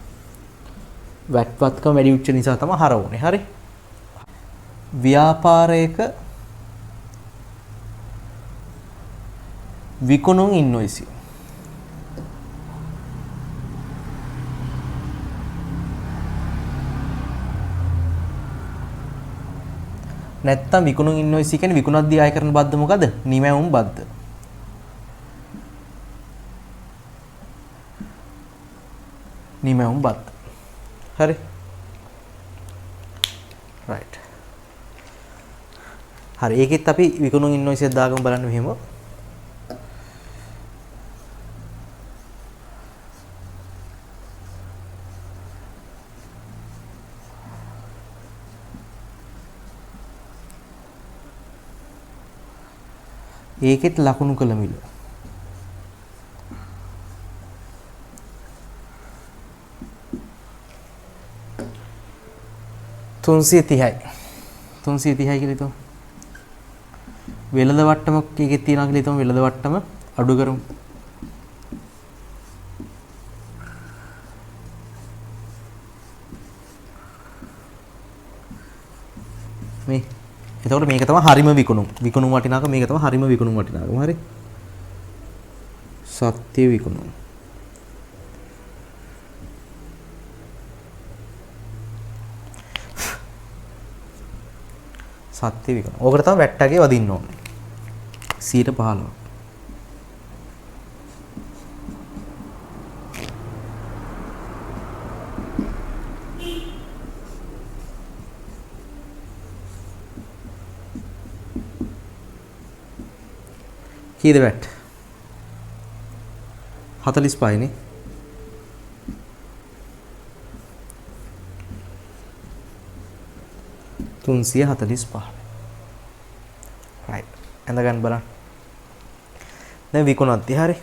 වැට් වත්කම වැඩි උච්ච නිසා තමයි හර වුනේ. හරි. ව්‍යාපාරයක විකුණුම් ඉන්වොයිස් නැත්තම් විකුණුම් ඉන්වොයිස් කියන්නේ විකුණද්දී ආය කරන බද්ද මොකද? නිමැවුම් බද්ද. නිමැවුම් බද්ද. හරි. රයිට්. හරි ඒකෙත් අපි විකුණුම් ඉන්වොයිස් එක දාගමු බලන්න මෙහෙම. ඒකෙත් ලකුණු කළ මිල. තුන්සිය 30යි. 330යි කියලා හිතමු. වෙළඳ වට්ටමක් එකේ තියනවා කියලා හිතමු. වෙළඳ වට්ටම අඩු කරමු. මේ එතකොට මේක තමයි හරිම විකුණුම්. විකුණුම් වටිනාකම මේක තමයි හරිම විකුණුම් වටිනාකම. හරි. සත්‍ය විකුණුම්. සත්‍ය විකුණුම්. ඕකට තමයි වැට්ටගේ වදින්න ඕනේ. 115. කීයද වැට්? 45 නේ. තුන්සිය 45. right. ඇඳ ගන්න බලන්න. දැන් විකුණද්දි හරි.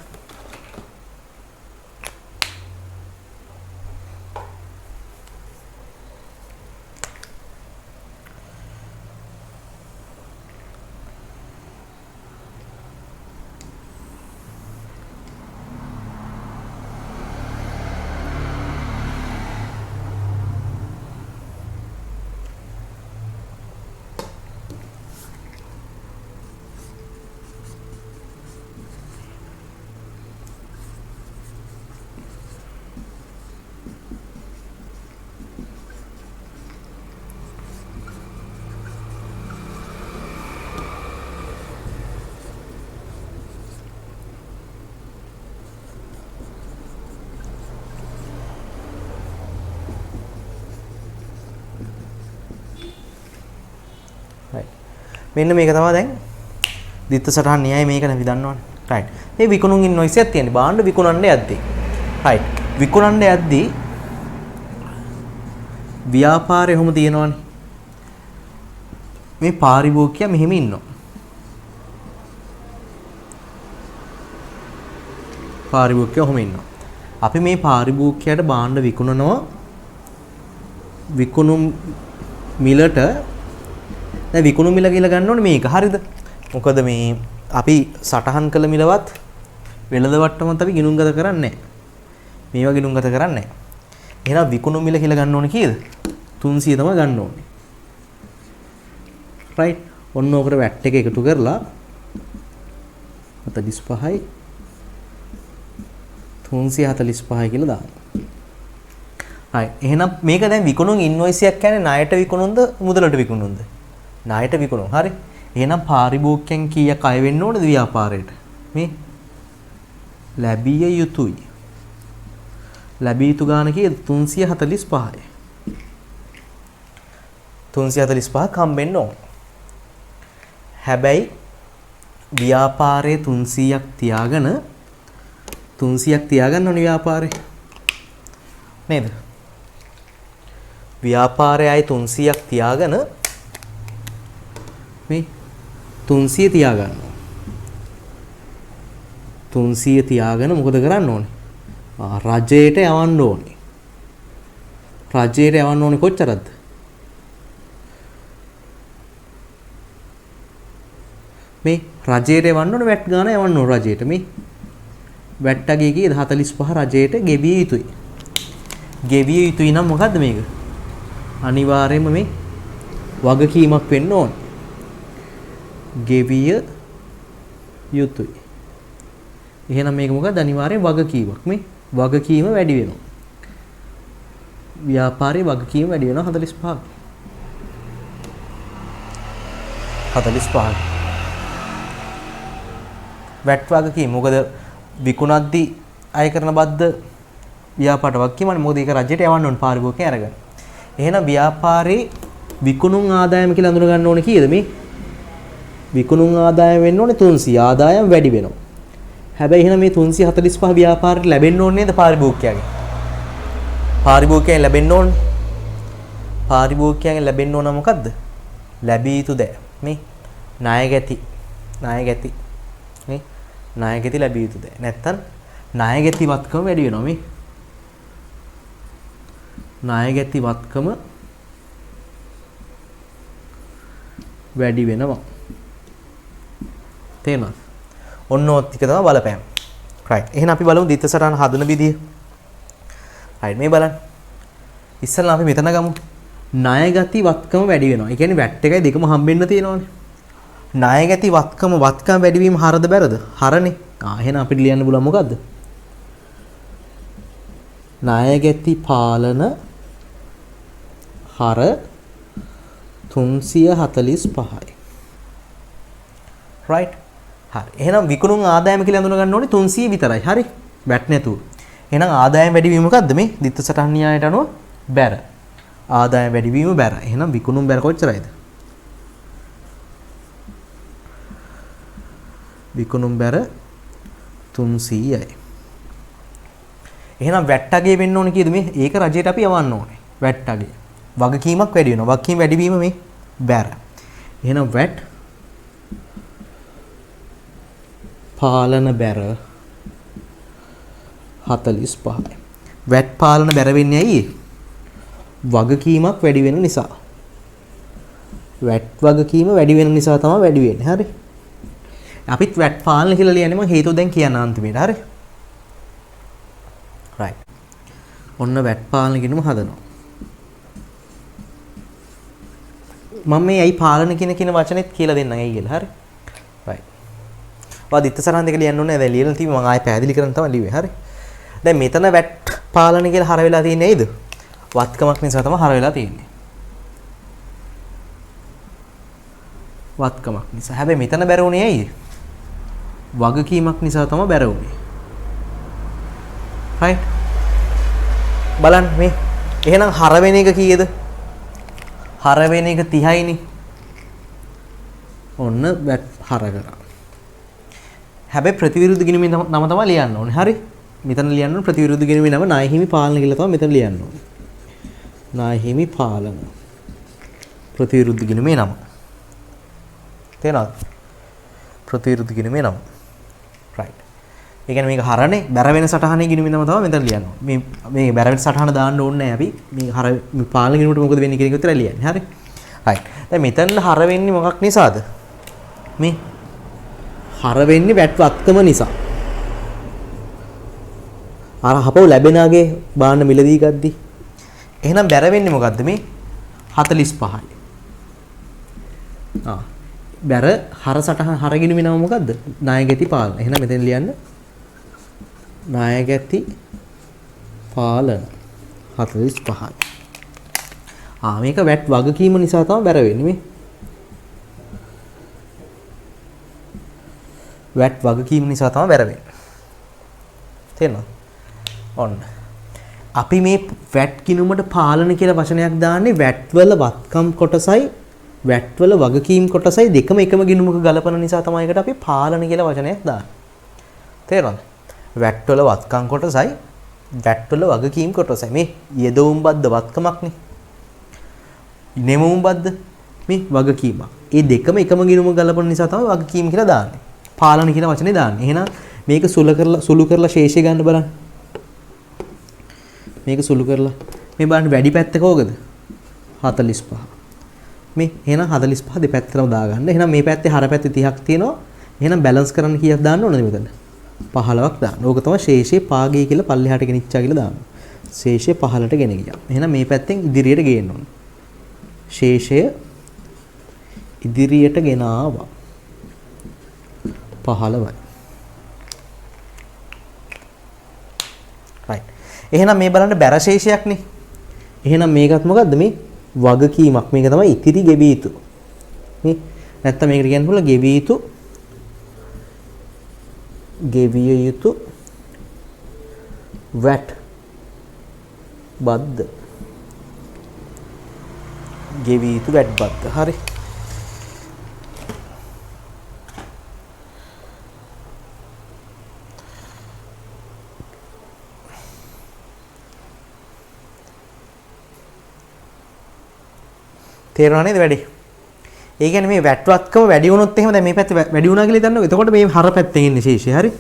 මෙන්න මේක තමයි දැන් දිත්ත සටහන් න්‍යාය මේක අපි දන්නවනේ. right. මේ විකුණුම් ඉන්වොයිස් එකක් තියෙන්නේ. බාණ්ඩ විකුණන්න යද්දී. right. විකුණන්න යද්දී ව්‍යාපාරය එහෙම තියෙනවනේ. මේ පාරිභෝගිකයා මෙහෙම ඉන්නවා. පාරිභෝගිකයා ඔහොම ඉන්නවා. අපි මේ පාරිභෝගිකයාට බාණ්ඩ විකුණනවා. විකුණුම් මිලට දැන් විකුණුම් මිල කියලා ගන්න ඕනේ මේක. හරිද? මොකද මේ අපි සටහන් කළ මිලවත් වෙළඳ වට්ටමත් අපි ගිණුම්ගත කරන්නේ නැහැ. මේවා ගිණුම්ගත කරන්නේ නැහැ. එහෙනම් විකුණුම් මිල කියලා ගන්න ඕනේ කීයද? 300 තමයි ගන්න ඕනේ. right. ඔන්න ඕකට වැට් එක එකතු කරලා 45යි 345යි කියලා දාන්න. right. එහෙනම් මේක දැන් විකුණුම් ඉන්වොයිස් එකක් කියන්නේ ණයට විකුණුම්ද මුදලට විකුණුම්ද? ණයට විකුණුම්. හරි. එහෙනම් පාරිභෝගිකයන් කීයක් අය වෙන්න ඕනද ව්‍යාපාරයට? මේ ලැබිය යුතුයි. ලැබිය යුතු ගාණ කීයද? 345යි. 345ක් හම්බෙන්න ඕන. හැබැයි ව්‍යාපාරයේ 300ක් තියාගෙන 300ක් තියාගන්න ඕනේ ව්‍යාපාරේ. නේද? ව්‍යාපාරයේ අය 300ක් තියාගෙන මේ 300 තියාගන්න. 300 තියාගෙන මොකද කරන්න ඕනේ? රජයට යවන්න ඕනේ. රජයට යවන්න ඕනේ කොච්චරද? මේ රජයට යවන්න ඕනේ වැට් ගාන යවන්න ඕනේ රජයට. මේ වැට් අගේ කීයද? 45 රජයට ගෙවිය යුතුයි. ගෙවිය යුතුයි නම් මොකද්ද මේක? අනිවාර්යයෙන්ම මේ වගකීමක් වෙන්න ඕනේ. ගෙවිය යුතුයි. එහෙනම් මේක මොකක්ද? අනිවාර්යෙන් වගකීමක්. මේ වගකීම වැඩි වෙනවා. ව්‍යාපාරයේ වගකීම වැඩි වෙනවා 45. 45. වැට් වගකීම මොකද විකුණද්දී අය කරන බද්ද ව්‍යාපාරට වගකීමනේ. මොකද ඒක රජයට යවන්න ඕන පාරිභෝගිකයන් අරගෙන. එහෙනම් ව්‍යාපාරේ විකුණුම් ආදායම කියලා අඳුන ගන්න ඕනේ කීයද මේ? විකුණුම් ආදායම වෙන්න ඕනේ 300. ආදායම වැඩි වෙනවා. හැබැයි එහෙනම් මේ 345 ව්‍යාපාරයට ලැබෙන්න ඕනේ නේද පාරිභෝගිකයාගෙන්? පාරිභෝගිකයන් ලැබෙන්න ඕනේ. පාරිභෝගිකයන් ලැබෙන්න ඕන මොකද්ද? ලැබිය යුතු දේ. මේ ණයගැති. ණයගැති. මේ ණයගැති ලැබිය යුතු දේ. නැත්තම් ණයගැති වත්කම වැඩි වෙනවා මේ. ණයගැති වත්කම වැඩි වෙනවා. තේරෙනවද? ඔන්න ඔත් ටික තමයි බලපෑම. right. එහෙනම් අපි බලමු දිත්ත සටහන හදන විදිය. right. මේ බලන්න. ඉස්සෙල්ලා අපි මෙතන ගමු. ණය ගති වත්කම වැඩි වෙනවා. ඒ කියන්නේ වැට් එකයි දෙකම හම්බෙන්න තියෙනවානේ. ණය ගති වත්කම වැඩි වීම හරද බැරද? හරනේ. එහෙනම් අපිට ලියන්න පුළුවන් මොකද්ද? ණය ගති පාලන හර 345යි. right. හරි. එහෙනම් විකුණුම් ආදායම කියලා අඳුන ගන්න ඕනේ 300 විතරයි. හරි. වැට් නැතුව. එහෙනම් ආදායම වැඩි වීම මොකද්ද මේ? දිත්ත සටහන් න්‍යායයට අනුව බැර. ආදායම වැඩි වීම බැර. එහෙනම් විකුණුම් බැර කොච්චරයිද? විකුණුම් බැර 300යි. එහෙනම් වැට් අගය වෙන්න ඕනේ කීයද මේ? ඒක රජයට අපි යවන්න ඕනේ. වැට් අගය. වගකීමක් වැඩි වෙනවා. වගකීම වැඩි වීම මේ බැර. එහෙනම් වැට් පාලන බැර 45යි. වැට් පාලන බැර වෙන්නේ ඇයි? වගකීමක් වැඩි වෙන නිසා. වැට් වගකීම වැඩි වෙන නිසා තමයි වැඩි වෙන්නේ. හරි. අපිත් වැට් පාලන කියලා ලියන්නේ මම හේතුව දැන් කියන්න අන්තිමේට. හරි. right. ඔන්න වැට් පාලන කියනම හදනවා. මම මේ ඇයි පාලන කියන වචනේත් කියලා දෙන්නම් ඇයි කියලා. හරි. right. දිත්ත සටහන් දෙක ලියන්න ඕනේ. දැන් ලියලා තියෙන්නේ මම ආයෙ පැහැදිලි කරන්න තමයි ලිව්වේ. හරි. දැන් මෙතන වැට් පාලන කියලා හර වෙලා තියෙන්නේ ඇයිද? වත්කමක් නිසා තමයි හර වෙලා තියෙන්නේ. වත්කමක් නිසා. හැබැයි මෙතන බැර වුණේ ඇයි? වගකීමක් නිසා තමයි බැර වුණේ. right. බලන්න මේ. එහෙනම් හර වෙන එක කීයද? හර වෙන එක 30යිනේ. ඔන්න වැට් හර කරා. හැබැයි ප්‍රතිවිරුද්ධ ගිණුමේ නම තමයි ලියන්න ඕනේ. හරි. මෙතන ලියන්න ඕනේ ප්‍රතිවිරුද්ධ ගිණුමේ නම ණයහිමි පාලන කියලා තමයි මෙතන ලියන්න ඕනේ. ණයහිමි පාලන. ප්‍රතිවිරුද්ධ ගිණුමේ නම. තේරෙනවද? ප්‍රතිවිරුද්ධ ගිණුමේ නම. right. ඒ කියන්නේ මේක හරනේ බැර වෙන සටහනේ ගිණුමේ නම තමයි මෙතන ලියන්න ඕනේ. මේ බැර වෙන සටහන දාන්න ඕනේ නැහැ අපි. මේ හර මේ පාලන ගිණුමට මොකද වෙන්නේ කියන එක විතරයි ලියන්නේ. හරි. right. දැන් මෙතන හර වෙන්නේ මොකක් නිසාද? මේ හර වෙන්නේ වැට් වත්කම නිසා. අර හපව ලැබෙනාගේ බාන්න මිලදී ගද්දි. එහෙනම් බැර වෙන්නේ මොකද්ද මේ? 45යි. බැර හර සටහන් හර ගිණුමේ නම මොකද්ද? ණයගැති පාලන. එහෙනම් මෙතන ලියන්න ණයගැති පාලන 45යි. මේක වැට් වගකීම නිසා තමයි බැර වෙන්නේ මේ. වැට් වගකීම නිසා තමයි බැර වෙන්නේ. තේරෙනවද? ඔන්න. අපි මේ වැට් ගිණුමට පාලන කියලා වචනයක් දාන්නේ වැට් වල වත්කම් කොටසයි වැට් වල වගකීම් කොටසයි දෙකම එකම ගිණුමක ගලපන නිසා තමයි ඒකට අපි පාලන කියලා වචනයක් දාන්නේ. තේරෙනවද? වැට් වල වත්කම් කොටසයි වැට් වල වගකීම් කොටසයි මේ යෙදවුම් බද්ද වත්කමක්නේ. නෙමවුම් බද්ද මේ වගකීමක්. මේ දෙකම එකම ගිණුමක ගලපන නිසා තමයි වගකීම් කියලා දාන්නේ. පාලන කියන වචනේ දාන්නේ. එහෙනම් මේක සුළු කරලා ශේෂය ගන්න බලන්න. මේක සුළු කරලා මේ බලන්න වැඩි පැත්ත කෝකද? 45. මේ එහෙනම් 45 දෙපැත්තටම දාගන්න. එහෙනම් මේ පැත්තේ හර පැත්තේ 30ක් තියෙනවා. එහෙනම් බැලන්ස් කරන්න කීයක් දාන්න ඕනද මෙතන? 15ක් දාන්න. ඕක තමයි ශේෂයේ පාගය කියලා පල්ලෙහාට ගෙනිච්චා කියලා දාන්න. ශේෂය 15ට ගෙන ගියා. එහෙනම් මේ පැත්තෙන් ඉදිරියට ගේන්න ඕනේ. ශේෂය ඉදිරියට ගෙන ආවා. 15යි. right. එහෙනම් මේ බලන්න බැර ශේෂයක්නේ. එහෙනම් මේකත් මොකද්ද මේ? වගකීමක්. මේක තමයි ඉතිරි ගෙවිය යුතු. මේ නැත්තම් මේකට කියන්න පුළුවන් ගෙවිය යුතු වැට් බද්ද. ගෙවිය යුතු වැට් බද්ද. හරි. තේරුණා නේද වැඩි? ඒ කියන්නේ මේ වැට්වත්කම වැඩි වුණොත් එහෙම දැන් මේ පැත්තේ වැඩි වුණා කියලා හිතන්නකෝ. එතකොට මේ හර පැත්තෙන් එන්නේ ශේෂය. හරි.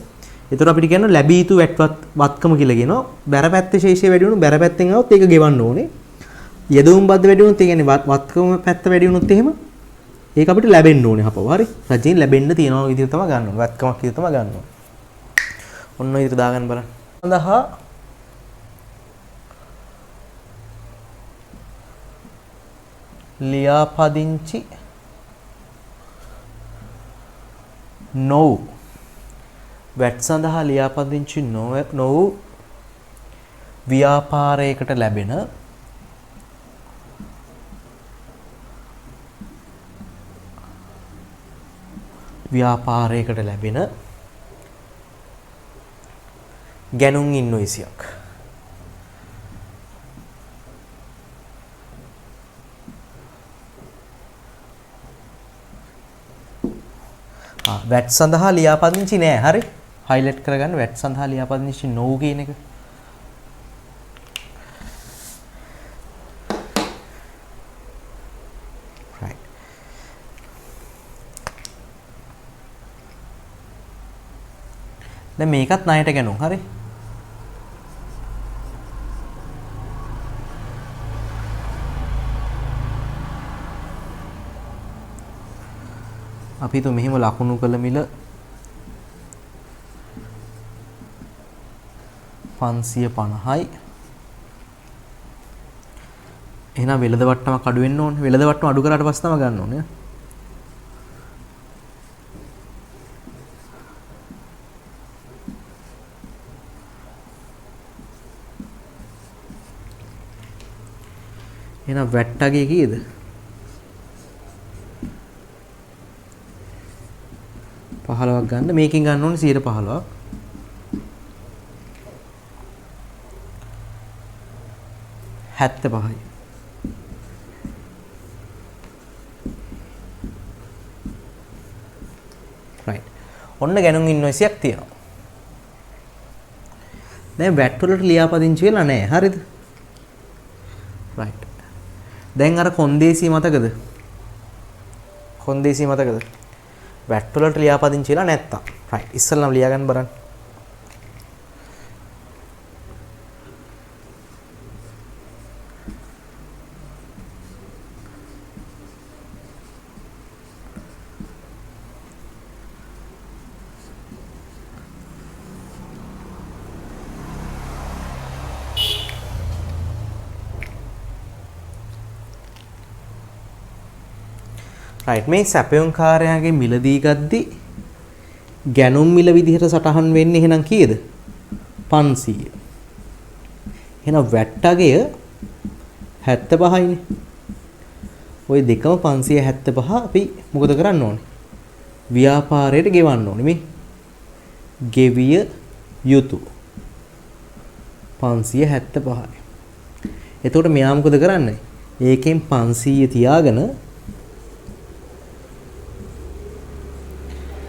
එතකොට අපිට කියනවා ලැබී යුතු වැට්වත්කම කියලා කියනවා. බැර පැත්තේ ශේෂය වැඩි වුණොත් බැර පැත්තෙන් આવොත් ඒක ගෙවන්න ඕනේ. යෙදුම් බද්ද වැඩි වුණොත් ඒ කියන්නේ වත්කම පැත්ත වැඩි වුණොත් එහෙම ඒක අපිට ලැබෙන්න ඕනේ හපව. හරි. රජයෙන් ලැබෙන්න තියෙන විදිහ තමයි ගන්න ඕනේ. වත්කමක් විදිහ තමයි ගන්න ඕනේ. ඔන්න විදිහට දාගන්න බලන්න. සඳහා ලියාපදිංචි නොවු වැට් සඳහා ලියාපදිංචි නොවු ව්‍යාපාරයකට ලැබෙන ගැනුම් ඉන්වොයිසියක් වැට් සඳහා ලියාපදිංචි නෑ. හරි. හයිලයිට් කරගන්න වැට් සඳහා ලියාපදිංචි නොවු කියන එක. right. දැන් මේකත් ණයට ගැනුම්. හරි. අපි හිතුව මෙහිම ලකුණු කළ මිල 550යි. එහෙනම් වෙළඳ වට්ටමක් අඩු වෙන්න ඕනේ. වෙළඳ වට්ටම අඩු කරාට පස්සේ තමයි ගන්න ඕනේ. එහෙනම් වැට්ටගේ කීයද? 15ක් ගන්න. මේකෙන් ගන්න ඕනේ 15ක්. හැත්ත පහයි. right. ඔන්න ගැනුම් ඉන්වොයිසියක් තියෙනවා. දැන් වැට් වලට ලියාපදිංචි වෙලා නැහැ. හරිද? right. දැන් අර කොන්දේසි මතකද? කොන්දේසි මතකද? වැට් වලට ලියාපදිංචි වෙලා නැත්තම්. right. ඉස්සෙල්ලාම ලියා ගන්න බලන්න. right. මේ සැපයුම්කාරයාගේ මිලදී ගද්දි ගැනුම් මිල විදිහට සටහන් වෙන්නේ එහෙනම් කීයද? 500. එහෙනම් වැට්ටගය 75යිනේ. ওই දෙකම 575 අපි මොකද කරන්න ඕනේ? ව්‍යාපාරයට ගෙවන්න ඕනේ මේ. ගෙවිය යුතු 575යි. එතකොට මෙයා මොකද කරන්නේ? ඒකෙන් 500 තියාගෙන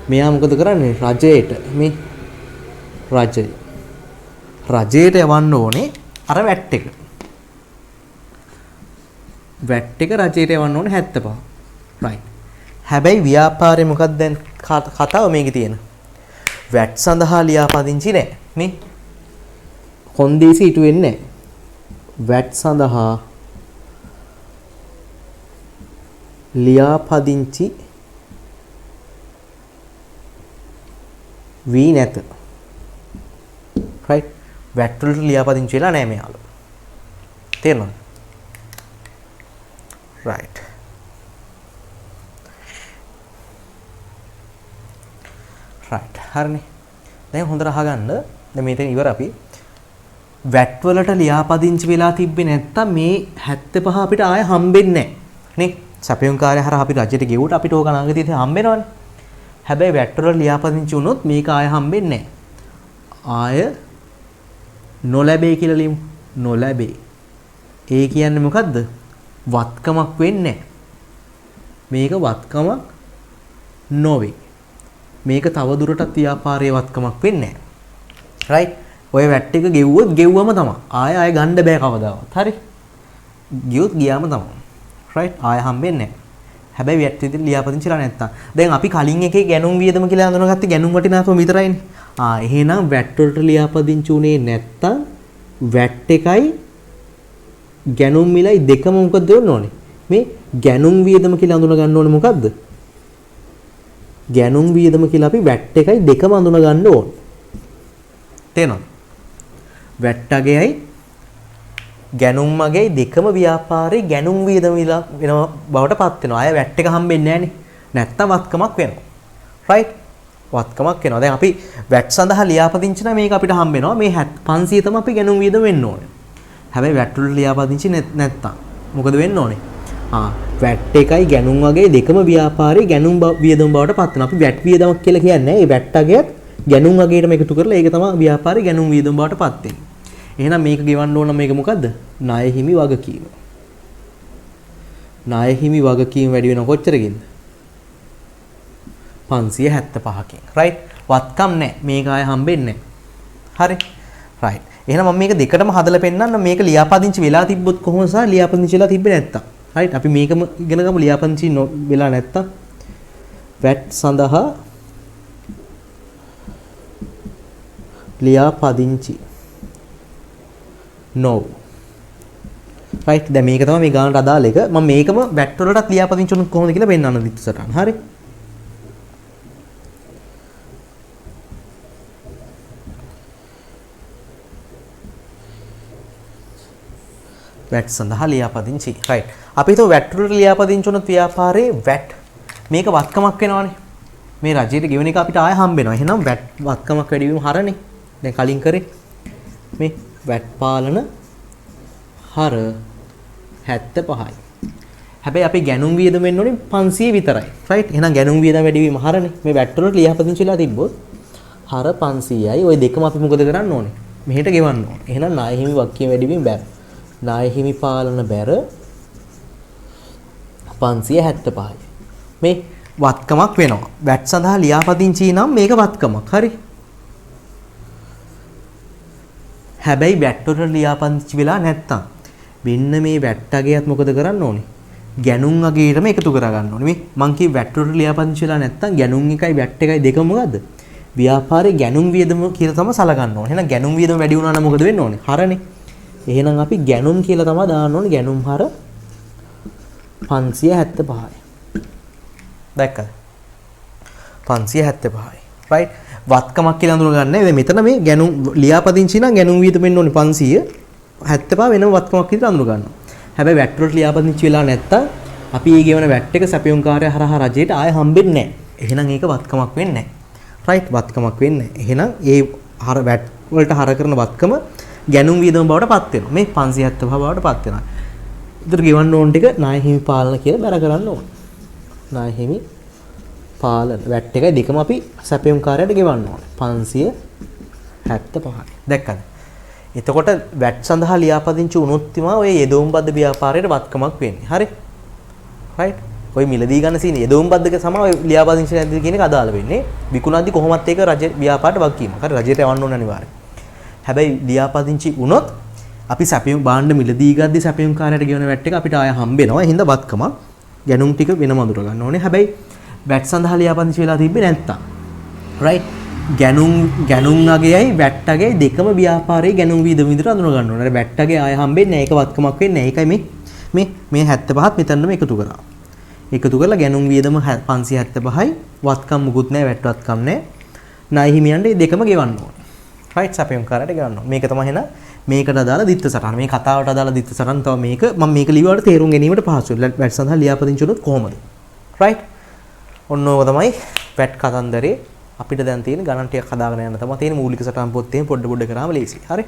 මෙයා මොකද කරන්නේ? රජයට මේ රජයට යවන්න ඕනේ අර වැට් එක. වැට් එක රජයට යවන්න ඕනේ 75. right. හැබැයි ව්‍යාපාරේ මොකක්ද දැන් කතාව මේකේ තියෙන. වැට් සඳහා ලියාපදිංචි නැහැ. නේ? කොන්දේසි ඉටු වෙන්නේ නැහැ. වැට් සඳහා ලියාපදිංචි වී නැත. right. වැට් වලට ලියාපදිංචි වෙලා නැහැ මෙයාලා. තේරෙනවද? right. right. හරිනේ. දැන් හොඳට අහගන්න. දැන් මේක ඉවර අපි. වැට් වලට ලියාපදිංචි වෙලා තිබ්බේ නැත්තම් මේ 75 අපිට ආය හම්බෙන්නේ නැහැ. නේ? සැපයුම්කාරය හරහා අපි රජයට ගෙවුවට අපිට ඕක අනාගතයේදී හම්බෙනවනේ. හැබැයි වැට් වල ලියාපදිංචි වුණොත් මේක ආය හම්බෙන්නේ නැහැ. ආය නොලැබේ කියලා ලියමු. නොලැබේ. ඒ කියන්නේ මොකද්ද? වත්කමක් වෙන්නේ නැහැ. මේක වත්කමක් නොවේ. මේක තව දුරටත් ව්‍යාපාරයේ වත්කමක් වෙන්නේ නැහැ. right. ඔය වැට් එක ගෙවුවොත් ගෙව්වම තමයි. ආය ගන්න බෑ කවදාවත්. හරි. ගියොත් ගියාම තමයි. right. ආය හම්බෙන්නේ නැහැ. හැබැයි වැට් විදිහට ලියාපදිංචිලා නැත්තම්. දැන් අපි කලින් එකේ ගැනුම් වියදම කියලා හඳුනාගත්තේ ගැනුම් වටිනාකම විතරයිනේ. එහෙනම් වැට් වලට ලියාපදිංචි උනේ නැත්තම් වැට් එකයි ගැනුම් මිලයි දෙකම මොකද වෙන්න ඕනේ? මේ ගැනුම් වියදම කියලා අඳුන ගන්න ඕනේ මොකද්ද? ගැනුම් වියදම කියලා අපි වැට් එකයි දෙකම අඳුන ගන්න ඕනේ. තේරෙනවද? වැට් අගයයි ගැනුම් අගයයි දෙකම ව්‍යාපාරේ ගැනුම් වියදම වෙන බවට පත් වෙනවා. අය වැට් එක හම්බෙන්නේ නැහනේ. නැත්තම් වත්කමක් වෙනවා. රයිට්? වත්කමක් වෙනවා. දැන් අපි වැට් සඳහා ලියාපදිංචි නම් මේක අපිට හම්බ වෙනවා. මේ 500 තමයි අපි ගැනුම් වියදම වෙන්න ඕනේ. හැබැයි වැට් වල ලියාපදිංචි නැත්තම් මොකද වෙන්න ඕනේ? වැට් එකයි ගැනුම් වගේ දෙකම ව්‍යාපාරේ ගැනුම් වියදම බවට පත් වෙනවා. අපි වැට් වියදමක් කියලා කියන්නේ ඒ වැට් අගයත් ගැනුම් අගයටම එකතු කරලා ඒක තමයි ව්‍යාපාරේ ගැනුම් වියදම බවට පත් වෙන්නේ. එහෙනම් මේක ගෙවන්න ඕන මේක මොකද්ද? ණය හිමි වගකීම. ණය හිමි වගකීම වැඩි වෙන කොච්චරකින්ද? 575කින්. රයිට්? වත්කම් නැහැ. මේක ආය හම්බෙන්නේ නැහැ. හරි? රයිට්. එහෙනම් මම මේක දෙකටම හදලා පෙන්නන්න මේක ලියාපදිංචි වෙලා තිබ්බොත් කොහොමද සර් ලියාපදිංචි වෙලා තිබ්බේ නැත්තම්. රයිට්? අපි මේකම ඉගෙන ගමු ලියාපදිංචි වෙලා නැත්තම්. වැට් සඳහා ලියාපදිංචි no. රයිට්? දැන් මේක තමයි මේ ගානට අදාළ එක. මම මේකම වැට් වලටත් ලියාපදිංචි උනොත් කොහොමද කියලා පෙන්නන්න දිස්සටහන්. හරි? වැට් සඳහා ලියාපදිංචි. රයිට්. අපි හිතුව වැට් වලට ලියාපදිංචි උනොත් ව්‍යාපාරේ වැට් මේක වත්කමක් වෙනවනේ. මේ රජයට ගෙවන එක අපිට ආය හම්බ වෙනවා. එහෙනම් වැට් වත්කමක් වැඩි වීම හරනේ. දැන් කලින් කරේ මේ වැට් පාලන හර 75යි. හැබැයි අපි ගැනුම් වියදම වෙන්න ඕනේ 500 විතරයි. රයිට්? එහෙනම් ගැනුම් වියදම වැඩි වීම හරනේ. මේ වැට් වලට ලියාපදිංචිලා තිබ්බොත් හර 500යි. ওই දෙකම අපි මොකද කරන්න ඕනේ? මෙහෙට ගෙවන්න ඕනේ. එහෙනම් ණය හිමි වගකීම වැඩි වීම බැර. ණය හිමි පාලන බැර 575යි. මේ වත්කමක් වෙනවා. වැට් සඳහා ලියාපදිංචි නම් මේක වත්කමක්. හරි? හැබැයි වැට් වලට ලියාපදිංචි වෙලා නැත්තම් මෙන්න මේ වැට් අගයත් මොකද කරන්න ඕනේ? ගැනුම් අගයටම එකතු කර ගන්න ඕනේ. මේ මං කිය වැට් වලට ලියාපදිංචි වෙලා නැත්තම් ගැනුම් එකයි වැට් එකයි දෙකම මොකද්ද? ව්‍යාපාරේ ගැනුම් වියදම කියලා තමයි සලකන්න ඕනේ. එහෙනම් ගැනුම් වියදම වැඩි වුණා නම් මොකද වෙන්න ඕනේ? හරනේ. එහෙනම් අපි ගැනුම් කියලා තමයි දාන්න ඕනේ. ගැනුම් හර 575යි. දැක්කද? 575යි. රයිට්? වත්කමක් කියලා අඳුනගන්න. දැන් මෙතන මේ ගැනුම් ලියාපදිංචි නම් ගැනුම් වියදම වෙන්න ඕනේ 575 වෙනම වත්කමක් විදිහට අඳුන ගන්නවා. හැබැයි වැට් වලට ලියාපදිංචි වෙලා නැත්තම් අපි මේ ගෙවන වැට් එක සැපයුම්කාරය හරහා රජයට ආය හම්බෙන්නේ නැහැ. එහෙනම් ඒක වත්කමක් වෙන්නේ නැහැ. රයිට්? වත්කමක් වෙන්නේ නැහැ. එහෙනම් ඒ හර වැට් වලට හර කරන වත්කම ගැනුම් වියදම බවට පත් වෙනවා. මේ 575 බවට පත් වෙනවා. ඉතින් ගෙවන්න ඕන ටික ණය හිමි පාලන කියලා බැර කරන්න ඕන. ණය හිමි පාලන වැට් එකයි දෙකම අපි සැපයුම්කාරයට ගෙවන්න ඕනේ. 575යි. දැක්කද? එතකොට වැට් සඳහා ලියාපදිංචි වුණොත් තමයි ඔය යෙදවුම්බද්ද ව්‍යාපාරයේ වත්කමක් වෙන්නේ. හරි? රයිට්? ඔය මිලදී ගන්න සීන යෙදවුම්බද්දක සම ඔය ලියාපදිංචි නැද්ද කියන එක අදාළ වෙන්නේ. විකුණද්දි කොහොමත් ඒක රජ ව්‍යාපාරයට වගකීම. හරි? රජයට යවන්න ඕන අනිවාර්යයෙන්. හැබැයි ලියාපදිංචි වුණොත් අපි සැපයුම් භාණ්ඩ මිලදී ගද්දි සැපයුම්කාරයට ගෙවන වැට් එක අපිට ආය හම්බ වෙනවා. ඒ හින්දා වත්කමක් ගැනුම් ටික වෙනම අඳුර ගන්න ඕනේ. හැබැයි වැට් සඳහා ලියාපදිංචි වෙලා තිබ්බේ නැත්තම්. රයිට්? ගැනුම් අගයයි වැට් අගයයි දෙකම ව්‍යාපාරයේ ගැනුම් වියදම විදිහට අඳුන ගන්න ඕනේ. අර වැට් අගය ආය හම්බෙන්නේ නැහැ. ඒක වත්කමක් වෙන්නේ නැහැ. ඒකයි මේ 75ත් මෙතනම එකතු කරා. එකතු කරලා ගැනුම් වියදම 575යි වත්කම් මුකුත් නැහැ. වැට් වත්කම් නැහැ. ණය හිමියන්ට මේ දෙකම ගෙවන්න ඕනේ. රයිට්? සැපයුම්කාරයට ගෙවන්න ඕනේ. මේක තමයි එහෙනම් මේකට අදාළ දිත්ත සටහන. මේ කතාවට අදාළ දිත්ත සටහන තමයි මේක. මම මේක ලියුවාට තේරුම් ගැනීමට පහසුයි. වැට් සඳහා ලියාපදිංචි වුණොත් කොහොමද? රයිට්? ඔන්න ඕක තමයි වැට් කතන්දරේ අපිට දැන් තියෙන ගණන් ටිකක් හදාගෙන යන්න තමයි තියෙන මූලික සටහන් පොත් තියෙන පොඩ කරාම ලේසියි. හරි?